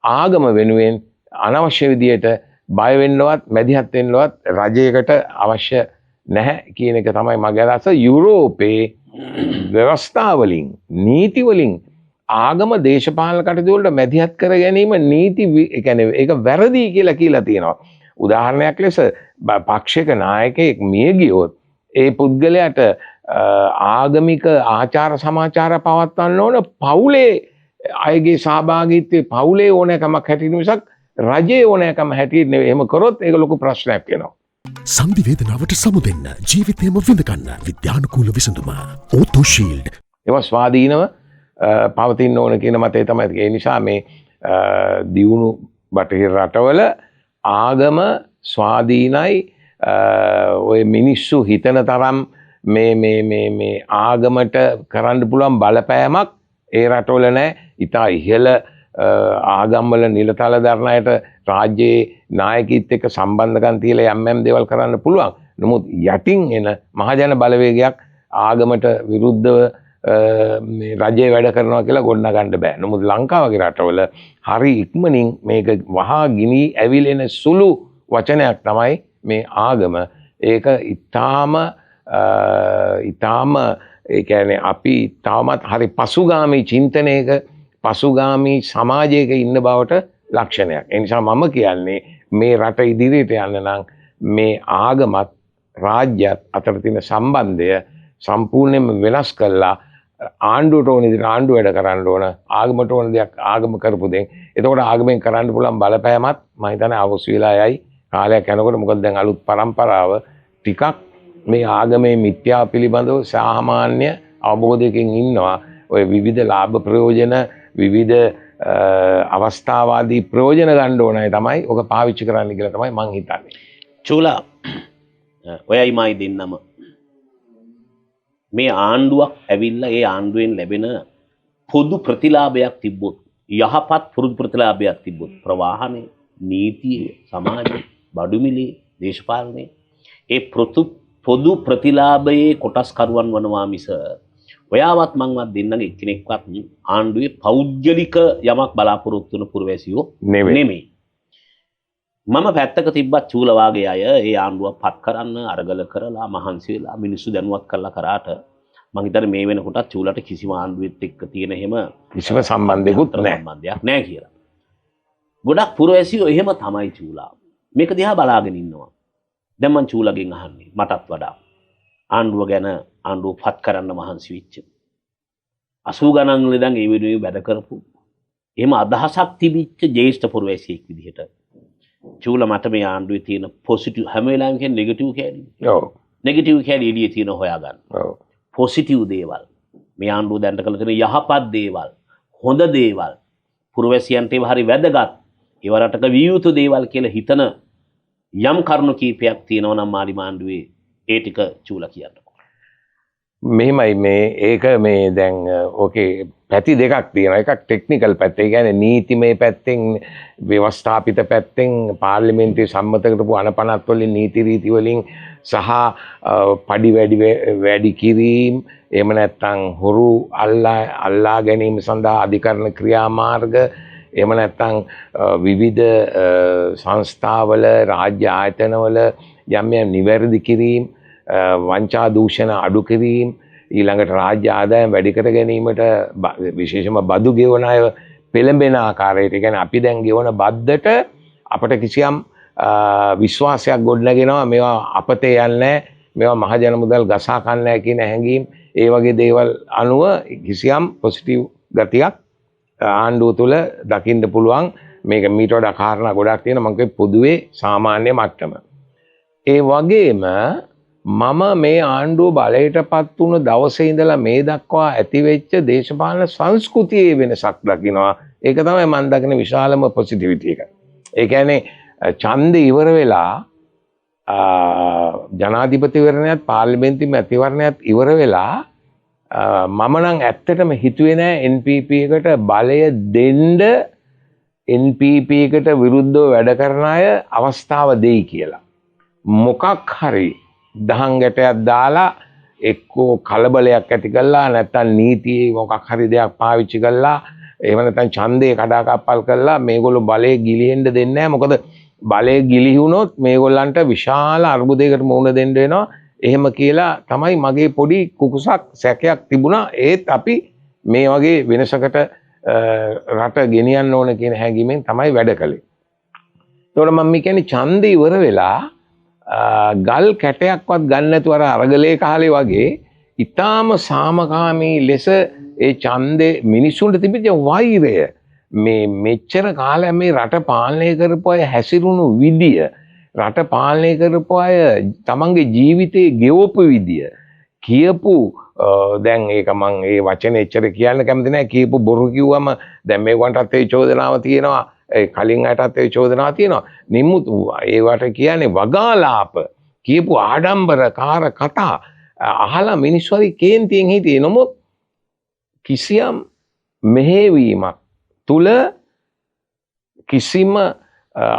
ආගම වෙනුවෙන් අනවශ්‍ය විදියට බය වෙන්නවත් මැදිහත් වෙන්නවත් රජයකට අවශ්‍ය නැහැ කියන එක තමයි මගේ අදහස. යුරෝපයේ ව්‍යවස්ථාවලින් නීතිවලින් ආගම දේශපාලන කටයුතු වලට මැදිහත් කර ගැනීම නීති ඒ කියන්නේ ඒක වැරදි කියලා තියෙනවා. උදාහරණයක් ලෙස පක්ෂික නායකයෙක් මිය ගියොත් ඒ පුද්ගලයාට ආගමික ආචාර සමාචාර පවත්වන්න ඕන පවුලේ අයගේ සහභාගීත්වයේ පවුලේ ඕනෑකමක් හැටියට මිසක් රජයේ ඕනෑකම හැටියට නෙවෙයි. එහෙම කරොත් ඒක ලොකු ප්‍රශ්නයක් වෙනවා. සන්ධි වේදනාවට සමුදෙන්න ජීවිතයම විඳගන්න විද්‍යානුකූල විසඳුම ඕටෝ ෂීල්ඩ්. ඒවා ස්වාධීනව පවතින්න ඕන කියන මතය තමයි. ඒ නිසා මේ දියුණු බටහිර රටවල ආගම ස්වාධීනයි. ඔය මිනිස්සු හිතන තරම් මේ ආගමට කරන්න පුළුවන් බලපෑමක් ඒ රටවල නැහැ. ඉතා ඉහළ ආගම්වල නිලතල දරන අයට රාජ්‍යයේ නායකීත් එක්ක සම්බන්ධකම් තියලා යම් යම් දේවල් කරන්න පුළුවන්. නමුත් යටින් එන මහජන බලවේගයක් ආගමට විරුද්ධව මේ රජයේ වැඩ කරනවා කියලා ගොඩනගන්න බෑ. නමුත් ලංකාව වගේ රටවල හරි ඉක්මනින් මේක වහා ගිනි ඇවිලෙන සුළු වචනයක් තමයි මේ ආගම. ඒක ඊටාම ඒ කියන්නේ අපි තාමත් හරි පසුගාමී චින්තනයක පසුගාමී සමාජයක ඉන්න බවට ලක්ෂණයක්. ඒ නිසා මම කියන්නේ මේ රට ඉදිරියට යන්න නම් මේ ආගමත් රාජ්‍යත් අතර තියෙන සම්බන්ධය සම්පූර්ණයෙන්ම වෙනස් කළා ආණ්ඩුවට ඕන විදිහට ආණ්ඩුව වැඩ කරන්න ඕන. ආගමට ඕන දෙයක් ආගම කරපු දෙයක්. එතකොට ආගමෙන් කරන්න පුළුවන් බලපෑමත් මම හිතන්නේ අවශ්‍ය වෙලා යයි කාලයක් යනකොට. මොකද දැන් අලුත් පරම්පරාව ටිකක් මේ ආගමේ මිත්‍යාව පිළිබඳව සාමාන්‍ය අවබෝධයකින් ඉන්නවා. ඔය විවිධ ලාභ ප්‍රයෝජන විවිධ අවස්ථාවාදී ප්‍රයෝජන ගන්න ඕනයි තමයි ඔක පාවිච්චි කරන්න කියලා තමයි මං හිතන්නේ. චූලා ඔයයි මයි දෙන්නම මේ ආණ්ඩුවක් ඇවිල්ලා ඒ ආණ්ඩුවෙන් ලැබෙන පොදු ප්‍රතිලාභයක් තිබ්බොත් යහපත් පොදු ප්‍රතිලාභයක් තිබ්බොත් ප්‍රවාහනේ නීතිය සමාජය බඩුමිලේ දේශපාලනේ ඒ පොදු ප්‍රතිලාභයේ කොටස්කරුවන් වනවා මිස ඔයාවත් මංවත් දෙන්නගේ එක්කෙනෙක්වත් ආණ්ඩුවේ පෞද්ගලික යමක් බලාපොරොත්තු වෙන පුරවැසියෝ නෙමෙයි. මම පැත්තක තිබ්බත් චූල වාගේ අය ඒ ආණ්ඩුව පත් කරන්න අරගල කරලා මහන්සි වෙලා මිනිස්සු දැනුවත් කරලා කරාට මං හිතන්නේ මේ වෙනකොටත් චූලට කිසිම ආණ්ඩුවෙත් එක්ක තියෙන එහෙම කිසිම සම්බන්ධයක්වත් නැහැ කියලා. ගොඩක් පුරවැසියෝ එහෙම තමයි චූලා. මේක දිහා බලාගෙන ඉන්නවා. දැන් මං චූලගෙන් අහන්නේ මටත් වඩා ආණ්ඩුව ගැන ආණ්ඩුව පත් කරන්න මහන්සි වෙච්ච 80 ගණන් වල ඉඳන් ඒ වෙනුවෙන් වැඩ කරපු එහෙම අදහසක් තිබිච්ච ජ්‍යෙෂ්ඨ පුරවැසියෙක් විදිහට චූල මට මේ ආණ්ඩුවේ තියෙන පොසිටිව් හැම වෙලාවෙම කියන්නේ නෙගටිව් කැලි. ඔව්. නෙගටිව් කැලි එළියේ තියෙන හොයාගන්න. ඔව්. පොසිටිව් දේවල්. මේ ආණ්ඩුව දැනට කළ තියෙන යහපත් දේවල්, හොඳ දේවල්, පුරවැසියන්ට ඒව හරි වැදගත්, ඒව රටක විය යුතු දේවල් කියලා හිතන යම් කරුණු කීපයක් තියෙනවා නම් මාලි ආණ්ඩුවේ ඒ ටික චූල කියන්නකො. මෙහෙමයි මේ ඒක මේ දැන් ඕකේ පැති දෙකක් තියෙනවා. එකක් ටෙක්නිකල් පැත්ත. ඒ කියන්නේ නීතිමය පැත්තෙන් ව්‍යවස්ථාපිත පැත්තෙන් පාර්ලිමේන්තුවේ සම්මත කරපු අනපනත් වලින් නීති රීති වලින් සහ පඩි වැඩි කිරීම එහෙම නැත්නම් හොරු අල්ලා ගැනීම සඳහා අධිකරණ ක්‍රියාමාර්ග එහෙම නැත්නම් විවිධ සංස්ථාවල රාජ්‍ය ආයතනවල යම් නිවැරදි කිරීම වංචා දූෂණ අඩු කිරීම ඊළඟට රාජ්‍ය ආදායම් වැඩි කර ගැනීමට විශේෂම බදු ගෙවන අය පෙළඹෙන ආකාරයට කියන්නේ අපි දැන් ගෙවන බද්දට අපිට කිසියම් විශ්වාසයක් ගොඩනගෙනවා මේවා අපතේ යන්නේ මේවා මහජන මුදල් ගසා ගන්නෑ කියන හැඟීම් ඒ වගේ දේවල් අනුව කිසියම් පොසිටිව් ගතියක් ආණ්ඩුව තුළ දකින්න පුළුවන් මේක මීට වඩා කාරණා ගොඩක් තියෙනවා මම පොදුවේ සාමාන්‍ය මට්ටම ඒ වගේම මම මේ ආණ්ඩුව බලයටපත් වුණු දවසේ ඉඳලා මේ දක්වා ඇතිවෙච්ච දේශපාලන සංස්කෘතියේ වෙනසක් දකිනවා. ඒක තමයි මම දකින විශාලම පොසිටිවිටි එක. ඒ කියන්නේ ඡන්දේ ඉවර වෙලා ජනාධිපතිවරණයත් පාර්ලිමේන්තු මැතිවරණයත් ඉවර වෙලා මම නම් ඇත්තටම හිතුවේ නෑ NPP එකට බලය දෙන්න NPP එකට විරුද්ධව වැඩ කරන අය අවස්ථාව දෙයි කියලා. මොකක් හරි දහං ගැටයක් දාලා එක්කෝ කලබලයක් ඇති කළා නැත්නම් නීතියේ මොකක් හරි දෙයක් පාවිච්චි කළා එහෙම නැත්නම් ඡන්දේ කඩාකප්පල් කළා මේගොල්ලෝ බලය ගිලිහෙන්න දෙන්නේ නැහැ මොකද බලය ගිලිහුණොත් මේගොල්ලන්ට විශාල අර්බුදයකට මුහුණ දෙන්න වෙනවා එහෙම කියලා තමයි මගේ පොඩි කුකුසක් සැකයක් තිබුණා ඒත් අපි මේ වගේ වෙනසකට රට ගෙනියන්න ඕන කියන හැඟීමෙන් තමයි වැඩ කළේ. ඒතකොට මම කියන්නේ ඡන්දේ ඉවර වෙලා ගල් කැටයක්වත් ගන්න නැතුව අරගලේ කාලේ වගේ ඊටාම සාමකාමී ලෙස ඒ ඡන්දේ මිනිසුන්ට තිබිච්ච වෛරය මේ මෙච්චර කාලයක් මේ රට පාලනය කරපු අය හැසිරුණු විදිය රට පාලනය කරපු අය තමන්ගේ ජීවිතේ ගෙවපු විදිය කියපු දැන් ඒක මම ඒ වචනේ එච්චර කියන්න කැමති නැහැ කියපු බොරු කිව්වම දැන් මේකටත් ඒ චෝදනාව තියෙනවා ඒ කලින් අයටත් ඒ චෝදනාව තියෙනවා නිමුත් ඒවට කියන්නේ වගාලාප කියපු ආඩම්බරකාර කතා අහලා මිනිස්සු හරි කේන්තියෙන් හිටියේ නමුත් කිසියම් මෙහෙවීමක් තුල කිසිම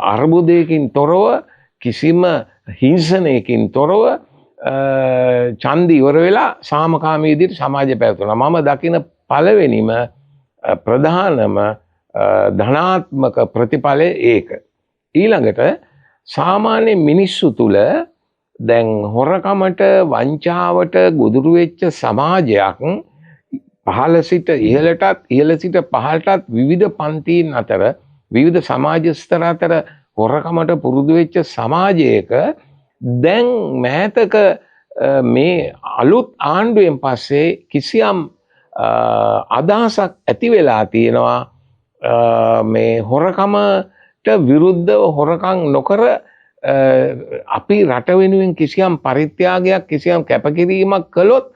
අර්බුදයකින් තොරව කිසිම හිංසනයකින් තොරව ඡන්දි ඉවර වෙලා සාමකාමී විදිහට සමාජය පැවතුණා. මම දකින පළවෙනිම ප්‍රධානම ධනාත්මක ප්‍රතිඵලය ඒක. ඊළඟට සාමාන්‍ය මිනිස්සු තුල දැන් හොරකමට වංචාවට ගොදුරු වෙච්ච සමාජයක් පහළ සිට ඉහළටත් ඉහළ සිට පහළටත් විවිධ පන්තින් අතර විවිධ සමාජ ස්තර අතර හොරකමට පුරුදු වෙච්ච සමාජයක දැන් මෑතක මේ අලුත් ආණ්ඩුවෙන් පස්සේ කිසියම් අදහසක් ඇති වෙලා තියෙනවා මේ හොරකමට විරුද්ධව හොරකම් නොකර අපි රට වෙනුවෙන් කිසියම් පරිත්‍යාගයක් කිසියම් කැපකිරීමක් කළොත්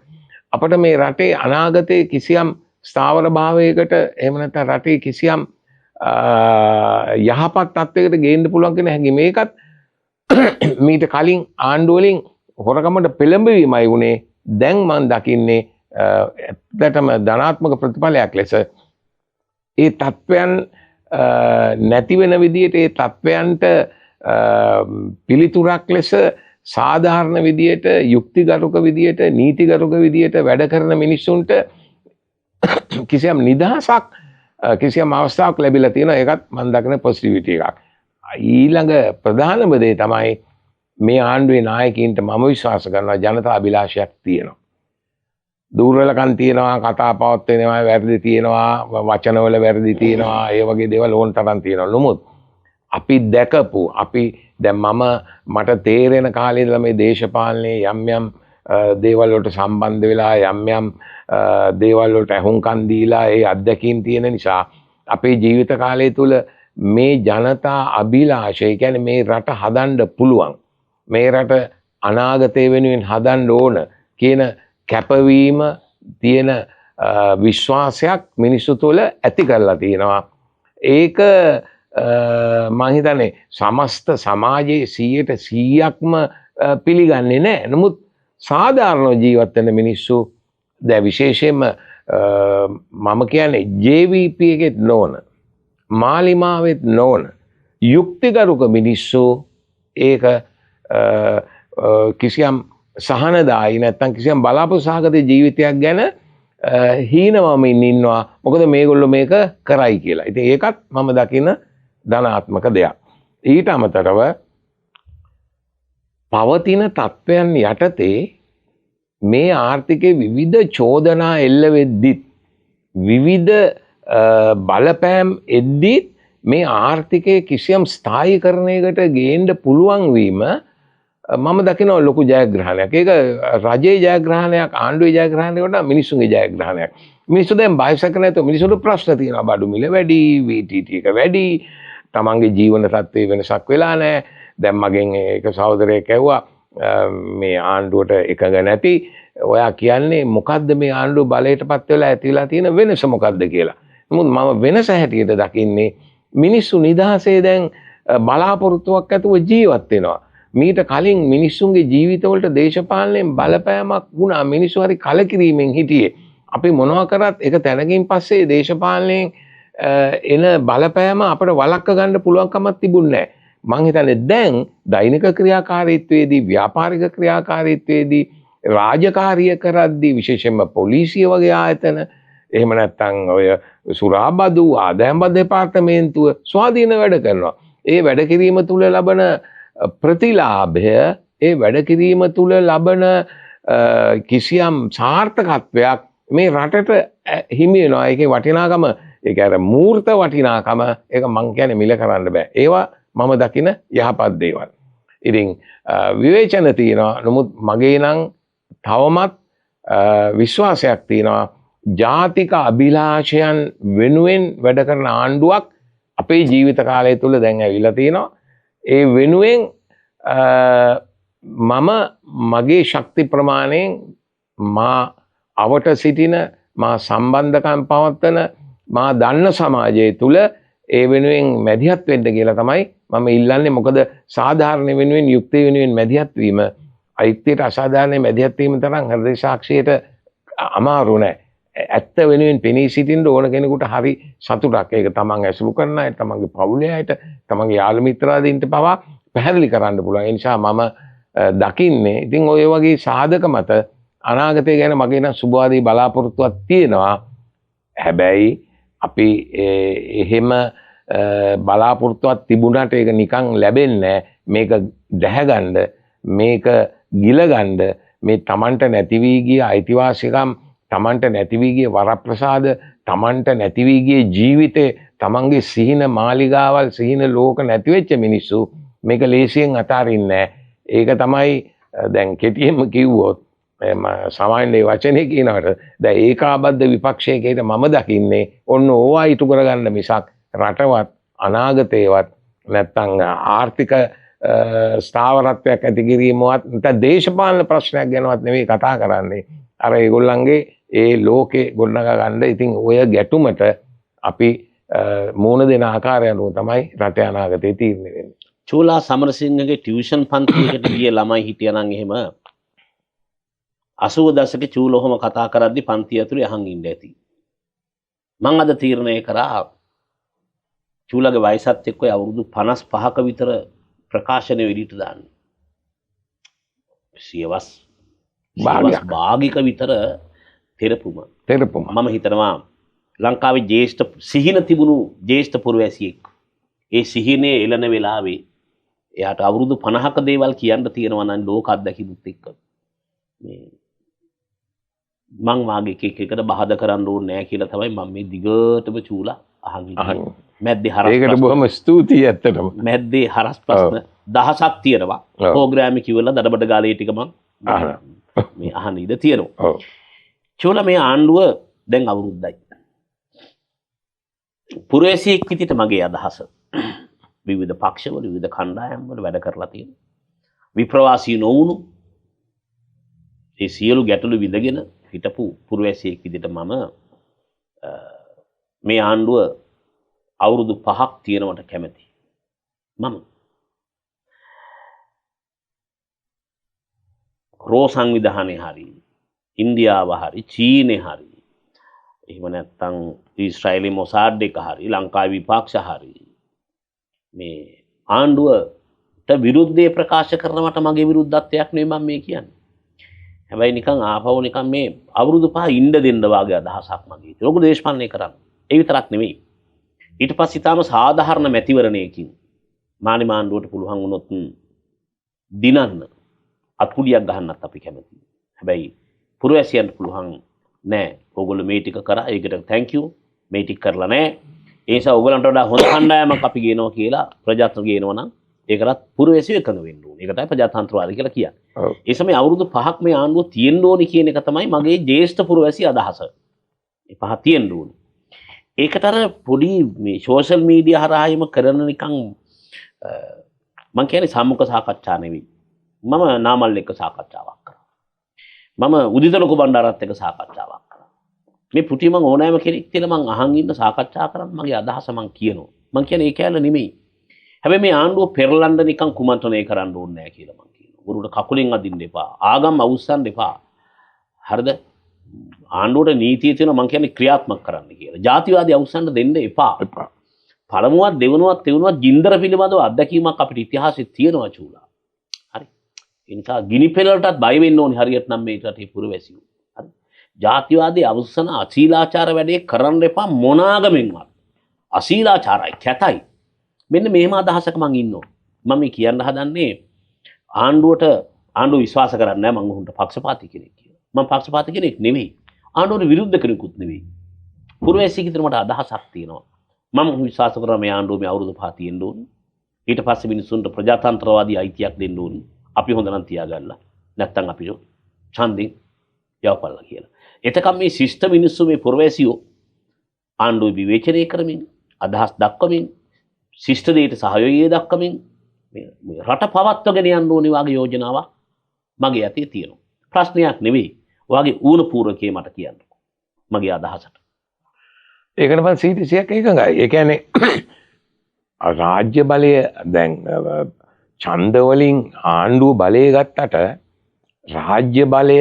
අපිට මේ රටේ අනාගතයේ කිසියම් ස්ථාවර භාවයකට එහෙම නැත්නම් රටේ කිසියම් යහපත් තත්වයකට ගේන්න පුළුවන් කියන හැඟීම මේකත් මීට කලින් ආණ්ඩු වලින් හොරකමට පෙළඹවීමයි වුණේ දැන් මම දකින්නේ ඇත්තටම ධනාත්මක ප්‍රතිඵලයක් ලෙස ඒ තත්වයන් නැති වෙන විදිහට ඒ තත්වයන්ට පිළිතුරක් ලෙස සාධාරණ විදියට යුක්තිගරුක විදියට නීතිගරුක විදියට වැඩ කරන මිනිස්සුන්ට කිසියම් නිදහසක් කිසියම් අවස්ථාවක් ලැබිලා තියෙනවා. ඒකත් මම දකින පොසිටිවිටි එකක්. ඊළඟ ප්‍රධානම දේ තමයි මේ ආණ්ඩුවේ නායකයින්ට මම විශ්වාස කරනවා ජනතා අභිලාෂයක් තියෙනවා. දුර්වලකම් තියෙනවා, කතා පවත්වනවා වැරදි තියෙනවා, වචනවල වැරදි තියෙනවා, ඒ වගේ දේවල් ඕන තරම් තියෙනවා. නමුත් අපි දැකපු දැන් මට තේරෙන කාලේ ඉඳලා මේ දේශපාලනයේ යම් දේවල් වලට සම්බන්ධ වෙලා යම් දේවල් වලට අහුම්කම් දීලා ඒ අත්දැකීම් තියෙන නිසා අපේ ජීවිත කාලය තුල මේ ජනතා අභිලාෂය කියන්නේ මේ රට හදන්න පුළුවන්, මේ රට අනාගතය වෙනුවෙන් හදන්න ඕන කියන කැපවීම තියෙන විශ්වාසයක් මිනිස්සු තුළ ඇති කරලා තියෙනවා. ඒක මම හිතන්නේ සමස්ත සමාජයේ 100%ක්ම පිළිගන්නේ නැහැ. නමුත් සාධාරණ ජීවත් වෙන මිනිස්සු දැන් විශේෂයෙන්ම මම කියන්නේ JVP එකෙත් නොවන, මාලිමාවෙත් නොවන යුක්තිගරුක මිනිස්සු ඒක කිසියම් සහනදායි නැත්තම් කිසියම් බලාපොරොත්තු ජීවිතයක් ගැන හීනවමින් ඉන්නවා. මොකද මේගොල්ලෝ මේක කරයි කියලා. ඉතින් ඒකත් මම දකින ධනාත්මක දෙයක්. ඊට අමතරව පවතින තත්ත්වයන් යටතේ මේ ආර්ථිකයේ විවිධ චෝදනා එල්ල වෙද්දිත් විවිධ බලපෑම් එද්දිත් මේ ආර්ථිකයේ කිසියම් ස්ථායීකරණයකට ගේන්න පුළුවන් වීම මම දකිනවා ලොකු ජයග්‍රහණයක්. ඒක රජයේ ජයග්‍රහණයක්, ආණ්ඩුවේ ජයග්‍රහණයක් වඩා මිනිස්සුන්ගේ ජයග්‍රහණයක්. මිනිස්සු දැන් බයසක නැතුව මිනිස්සුන්ට ප්‍රශ්න තියෙනවා. බඩු මිල වැඩි, VTT එක වැඩි, තමන්ගේ ජීවන තත්ත්වයේ වෙනසක් වෙලා නැහැ. දැන් මගෙන් එක සහෝදරයෙක් ඇහුවා මේ ආණ්ඩුවට එකඟ නැති ඔයා කියන්නේ මොකද්ද මේ ආණ්ඩුව බලයටපත් වෙලා ඇතිලා තියෙන වෙනස මොකද්ද කියලා. නමුත් මම වෙනස හැටියට දකින්නේ මිනිස්සු නිදහසේ දැන් බලාපොරොත්තුවක් ඇතුව ජීවත් වෙනවා. මීට කලින් මිනිස්සුන්ගේ ජීවිතවලට දේශපාලනයෙන් බලපෑමක් වුණා. මිනිස්සු හරි කලකිරීමෙන් හිටියේ. අපි මොනවා කරත් ඒක තැනකින් පස්සේ දේශපාලනයෙන් එන බලපෑම අපිට වළක්ව ගන්න පුළුවන්කමක් තිබුණේ නැහැ. මං හිතන්නේ දැන් දෛනික ක්‍රියාකාරීත්වයේදී, ව්‍යාපාරික ක්‍රියාකාරීත්වයේදී, රාජකාරිය කරද්දී විශේෂයෙන්ම පොලිසිය වගේ ආයතන, එහෙම නැත්නම් ඔය සුරාබදු ආදායම් බදු දෙපාර්තමේන්තුව ස්වාධීන වැඩ කරනවා. ඒ වැඩ කිරීම තුල ලබන ප්‍රතිලාභය, ඒ වැඩ කිරීම තුල ලබන කිසියම් සාර්ථකත්වයක් මේ රටට හිමි වෙනවා. ඒකේ වටිනාකම, ඒක අර මූර්ත වටිනාකම, ඒක මං කියන්නේ මිල කරන්න බෑ. ඒවා මම දකින යහපත් දේවල්. ඉතින් විවේචන තියෙනවා. නමුත් මගේ නම් තවමත් විශ්වාසයක් තියෙනවා ජාතික අභිලාෂයන් වෙනුවෙන් වැඩ කරන ආණ්ඩුවක් අපේ ජීවිත කාලය තුල දැන් ඇවිල්ලා තියෙනවා. ඒ වෙනුවෙන් මම මගේ ශක්ති ප්‍රමාණයෙන් මා අවට සිටින, මා සම්බන්ධකම් පවත්වන, මා දන්න සමාජය තුල ඒ වෙනුවෙන් මැදිහත් වෙන්න කියලා තමයි මම ඉල්ලන්නේ. මොකද සාධාරණ වෙනුවෙන් යුක්තිය වෙනුවෙන් මැදිහත් වීම අයිතියට අසාධාරණ මැදිහත් වීම තරම් හෘදය සාක්ෂියට අමාරු නෑ. ඇත්ත වෙනුවෙන් පෙනී සිටින්න ඕන කෙනෙකුට හරි සතුටක්. ඒක තමන් ඇසුරු කරන අය, තමන්ගේ පවුලේ අයට, තමන්ගේ යාළු මිත්‍රාදීන්ට පවා පැහැදිලි කරන්න පුළුවන්. ඒ නිසා මම දකින්නේ ඉතින් ඔය වගේ සාධක මත අනාගතය ගැන මගේ නම් සුබවාදී බලාපොරොත්තුවක් තියෙනවා. හැබැයි අපි එහෙම බලාපොරොත්තුවක් තිබුණාට ඒක නිකන් ලැබෙන්නේ මේක දැහැගන්න, මේක ගිලගන්න, මේ තමන්ට නැති වී ගිය අයිතිවාසිකම්, තමන්ට නැති වී ගිය වරප්‍රසාද, තමන්ට නැති වී ගිය ජීවිතේ, තමන්ගේ සිහින මාලිගාවල්, සිහින ලෝක නැති වෙච්ච මිනිස්සු මේක ලේසියෙන් අතාරින්නේ නැහැ. ඒක තමයි දැන් කෙටියෙන්ම කිව්වොත් සාමාන්‍ය වචනේ කියනවට දැන් ඒකාබද්ධ විපක්ෂයකට මම දකින්නේ ඔන්න ඕවා ඉටු කරගන්න මිසක් රටවත් අනාගතේවත් නැත්තම් ආර්ථික ස්ථාවරත්වයක් ඇති කිරීමවත් නැත්නම් දේශපාලන ප්‍රශ්නයක් ගැනවත් නෙවෙයි කතා කරන්නේ. අර ඒගොල්ලන්ගේ ඒ ලෝකේ ගොඩනගා ගන්න. ඉතින් ඔය ගැටුමට අපි මූණ දෙන ආකාරය අනුව තමයි රටේ අනාගතේ තීරණය වෙන්නේ. චූලා සමරසිංහගේ ටියුෂන් පන්තියකට ගිය ළමයි හිටියනම් එහෙම 80 දශකේ චූල ඔහොම කතා කරද්දි පන්තිය ඇතුලේ අහන් ඉන්න ඇති. මම අද තීරණය කරා චූලගේ වයසත් එක්ක අවුරුදු 55ක විතර ප්‍රකාශන වෙලිට දාන්න. සියවස් භාගයක් විතර තෙරපුම. තෙරපුම. මම හිතනවා ලංකාවේ ජ්‍යෙෂ්ඨ සිහින තිබුණු ජ්‍යෙෂ්ඨ පුරවැසියෙක්. ඒ සිහිනේ එළන වෙලාවේ එයාට අවුරුදු 50ක දේවල් කියන්න තියෙනවා නම් ලෝක අත්දැකීමුත් එක්ක. මේ මං වාගේ එකට බහද කරන්න ඕනේ නැහැ කියලා තමයි මම මේ දිගටම චූලා අහන් ඉන්නේ. මැද්දේ හරස් ඒකට බොහොම ස්තුතියි ඇත්තටම. මැද්දේ හරස් ප්‍රශ්න 1000ක් තියෙනවා. ප්‍රෝග්‍රෑම් එක කිව්වලා දඩබඩ ගාලේ ටික මං මේ අහන්න ඉඳ තියෙනවා. ඔව්. චූලා මේ ආණ්ඩුව දැන් අවුරුද්දයි. පුරවැසියෙක් විදිහට මගේ අදහස විවිධ පක්ෂවල විවිධ කණ්ඩායම්වල වැඩ කරලා තියෙනවා. විප්‍රවාසී නොවුණු ඒ සියලු ගැටලු විඳගෙන හිටපු පුරවැසියෙක් විදිහට මම මේ ආණ්ඩුව අවුරුදු 5ක් තියෙනවට කැමතියි. මම රෝ සංවිධානයේ හරි ඉන්දියාව හරි චීනේ හරි එහෙම නැත්නම් ඊශ්‍රායලි මොසාඩ් එක හරි ලංකාවේ විපක්ෂ හරි මේ ආණ්ඩුවට විරුද්ධව ප්‍රකාශ කරනවට මගේ විරුද්ධත්වයක් නෙවෙයි මම මේ කියන්නේ. හැබැයි නිකන් ආපහු නිකන් මේ අවුරුදු 5 ඉන්න දෙන්න වාගේ අදහසක් මගේ. ලොකු දේශපාලනය කරන්න. ඒ විතරක් නෙවෙයි. ඊට පස්සේ ඊටම සාධාරණ මැතිවරණයකින් මානි ආණ්ඩුවට පුළුවන් වුණොත් දිනන්න අත්කුඩියක් ගහන්නත් අපි කැමතියි. හැබැයි පුරවැසියන්ට පුළුවන් නෑ. ඕගොල්ලෝ මේ ටික කරා. ඒකට thank you. මේ ටික කරලා නෑ. ඒ නිසා ඕගොල්ලන්ට වඩා හොඳ කණ්ඩායමක් අපි ගේනවා කියලා ප්‍රජාතන්ත්‍ර ගේනවා නම් ඒකටත් පුරවැසියෝ එකඟ වෙන්න ඕනේ. ඒකටයි ප්‍රජාතන්ත්‍රවාදී කියලා කියන්නේ. ඒ සමේ අවුරුදු 5ක් මේ ආණ්ඩුව තියෙන්න ඕනි කියන එක තමයි මගේ ජ්‍යෙෂ්ඨ පුරවැසි අදහස. මේ 5 තියෙන්න ඕනේ. ඒකට අර පොඩි මේ සෝෂල් මීඩියා හරහාම කරන නිකන් මම කියන්නේ සම්මුඛ සාකච්ඡා නෙවෙයි. මම නාමල් එක්ක සාකච්ඡාවක් කරා. මම උදිත ලොකු බණ්ඩාරත් එක්ක සාකච්ඡාවක් කරා. මේ පුටි මං ඕනෑම කෙනෙක් කියලා මං අහන් ඉන්න සාකච්ඡා කරන් මගේ අදහස මං කියනවා. මං කියන්නේ ඒ කැලේ නෙමෙයි. හැබැයි මේ ආණ්ඩුව පෙරලන්න නිකන් කුමන්ත්‍රණය කරන්න ඕනේ නැහැ කියලා මං කියනවා. ගුරුට කකුලෙන් අදින්න එපා. ආගම් අවුස්සන්න එපා. හරිද? ආණ්ඩුවට නීතිය තියෙනවා මං කියන්නේ ක්‍රියාත්මක කරන්න කියලා. ජාතිවාදී අවුස්සන්න දෙන්න එපා. පළමුවත් දෙවනුවත් තෙවනුවත් ජින්දර පිළිබඳව අත්දැකීමක් අපිට ඉතිහාසයේ තියෙනවා චූලා. හරි. ඒ නිසා ගිනි පෙළටත් බය වෙන්න ඕනේ හරියට නම් මේ රටේ පුරවැසියෝ. හරි. ජාතිවාදී අවුස්සන අශීලාචාර වැඩේ කරන්න එපා මොනාගමෙන්වත්. අශීලාචාරයි කැතයි. මෙන්න මෙහෙම අදහසක මං ඉන්නවා. මම මේ කියන්න හදන්නේ ආණ්ඩුව විශ්වාස කරන්නේ නැහැ මං උන්ට පක්ෂපාතී කෙනෙක් කියලා. මම පක්ෂපාතී කෙනෙක් නෙවෙයි. ආණ්ඩුවට විරුද්ධ කෙනෙකුත් නෙවෙයි. පුරවැසියෙක් විතර මට අදහසක් තියෙනවා. මම විශ්වාස කරනවා මේ ආණ්ඩුව මේ අවුරුදු 5 තියෙන්න ඕනේ. ඊට පස්සේ මිනිස්සුන්ට ප්‍රජාතන්ත්‍රවාදී අයිතියක් දෙන්න ඕනේ. අපි හොඳ නම් තියාගන්න. නැත්තම් අපි ඡන්දෙන් යවපල්ලා කියලා. එතකම් මේ ශිෂ්ට මිනිස්සු මේ පුරවැසියෝ ආණ්ඩුව විවේචනය කරමින් අදහස් දක්වමින් ශිෂ්ට දෙයට සහයෝගය දක්වමින් මේ රට පවත්වගෙන යන්න ඕනේ වගේ යෝජනාවක් මගේ අතේ තියෙනවා. ප්‍රශ්නයක් නෙවෙයි. ඔයාගේ ඌණ පූර්වකේ මට කියන්න. මගේ අදහසට. ඒකට මම 100% එකඟයි. ඒ කියන්නේ රාජ්‍ය බලය දැන් ඡන්ද වලින් ආණ්ඩුව බලය ගත්තට රාජ්‍ය බලය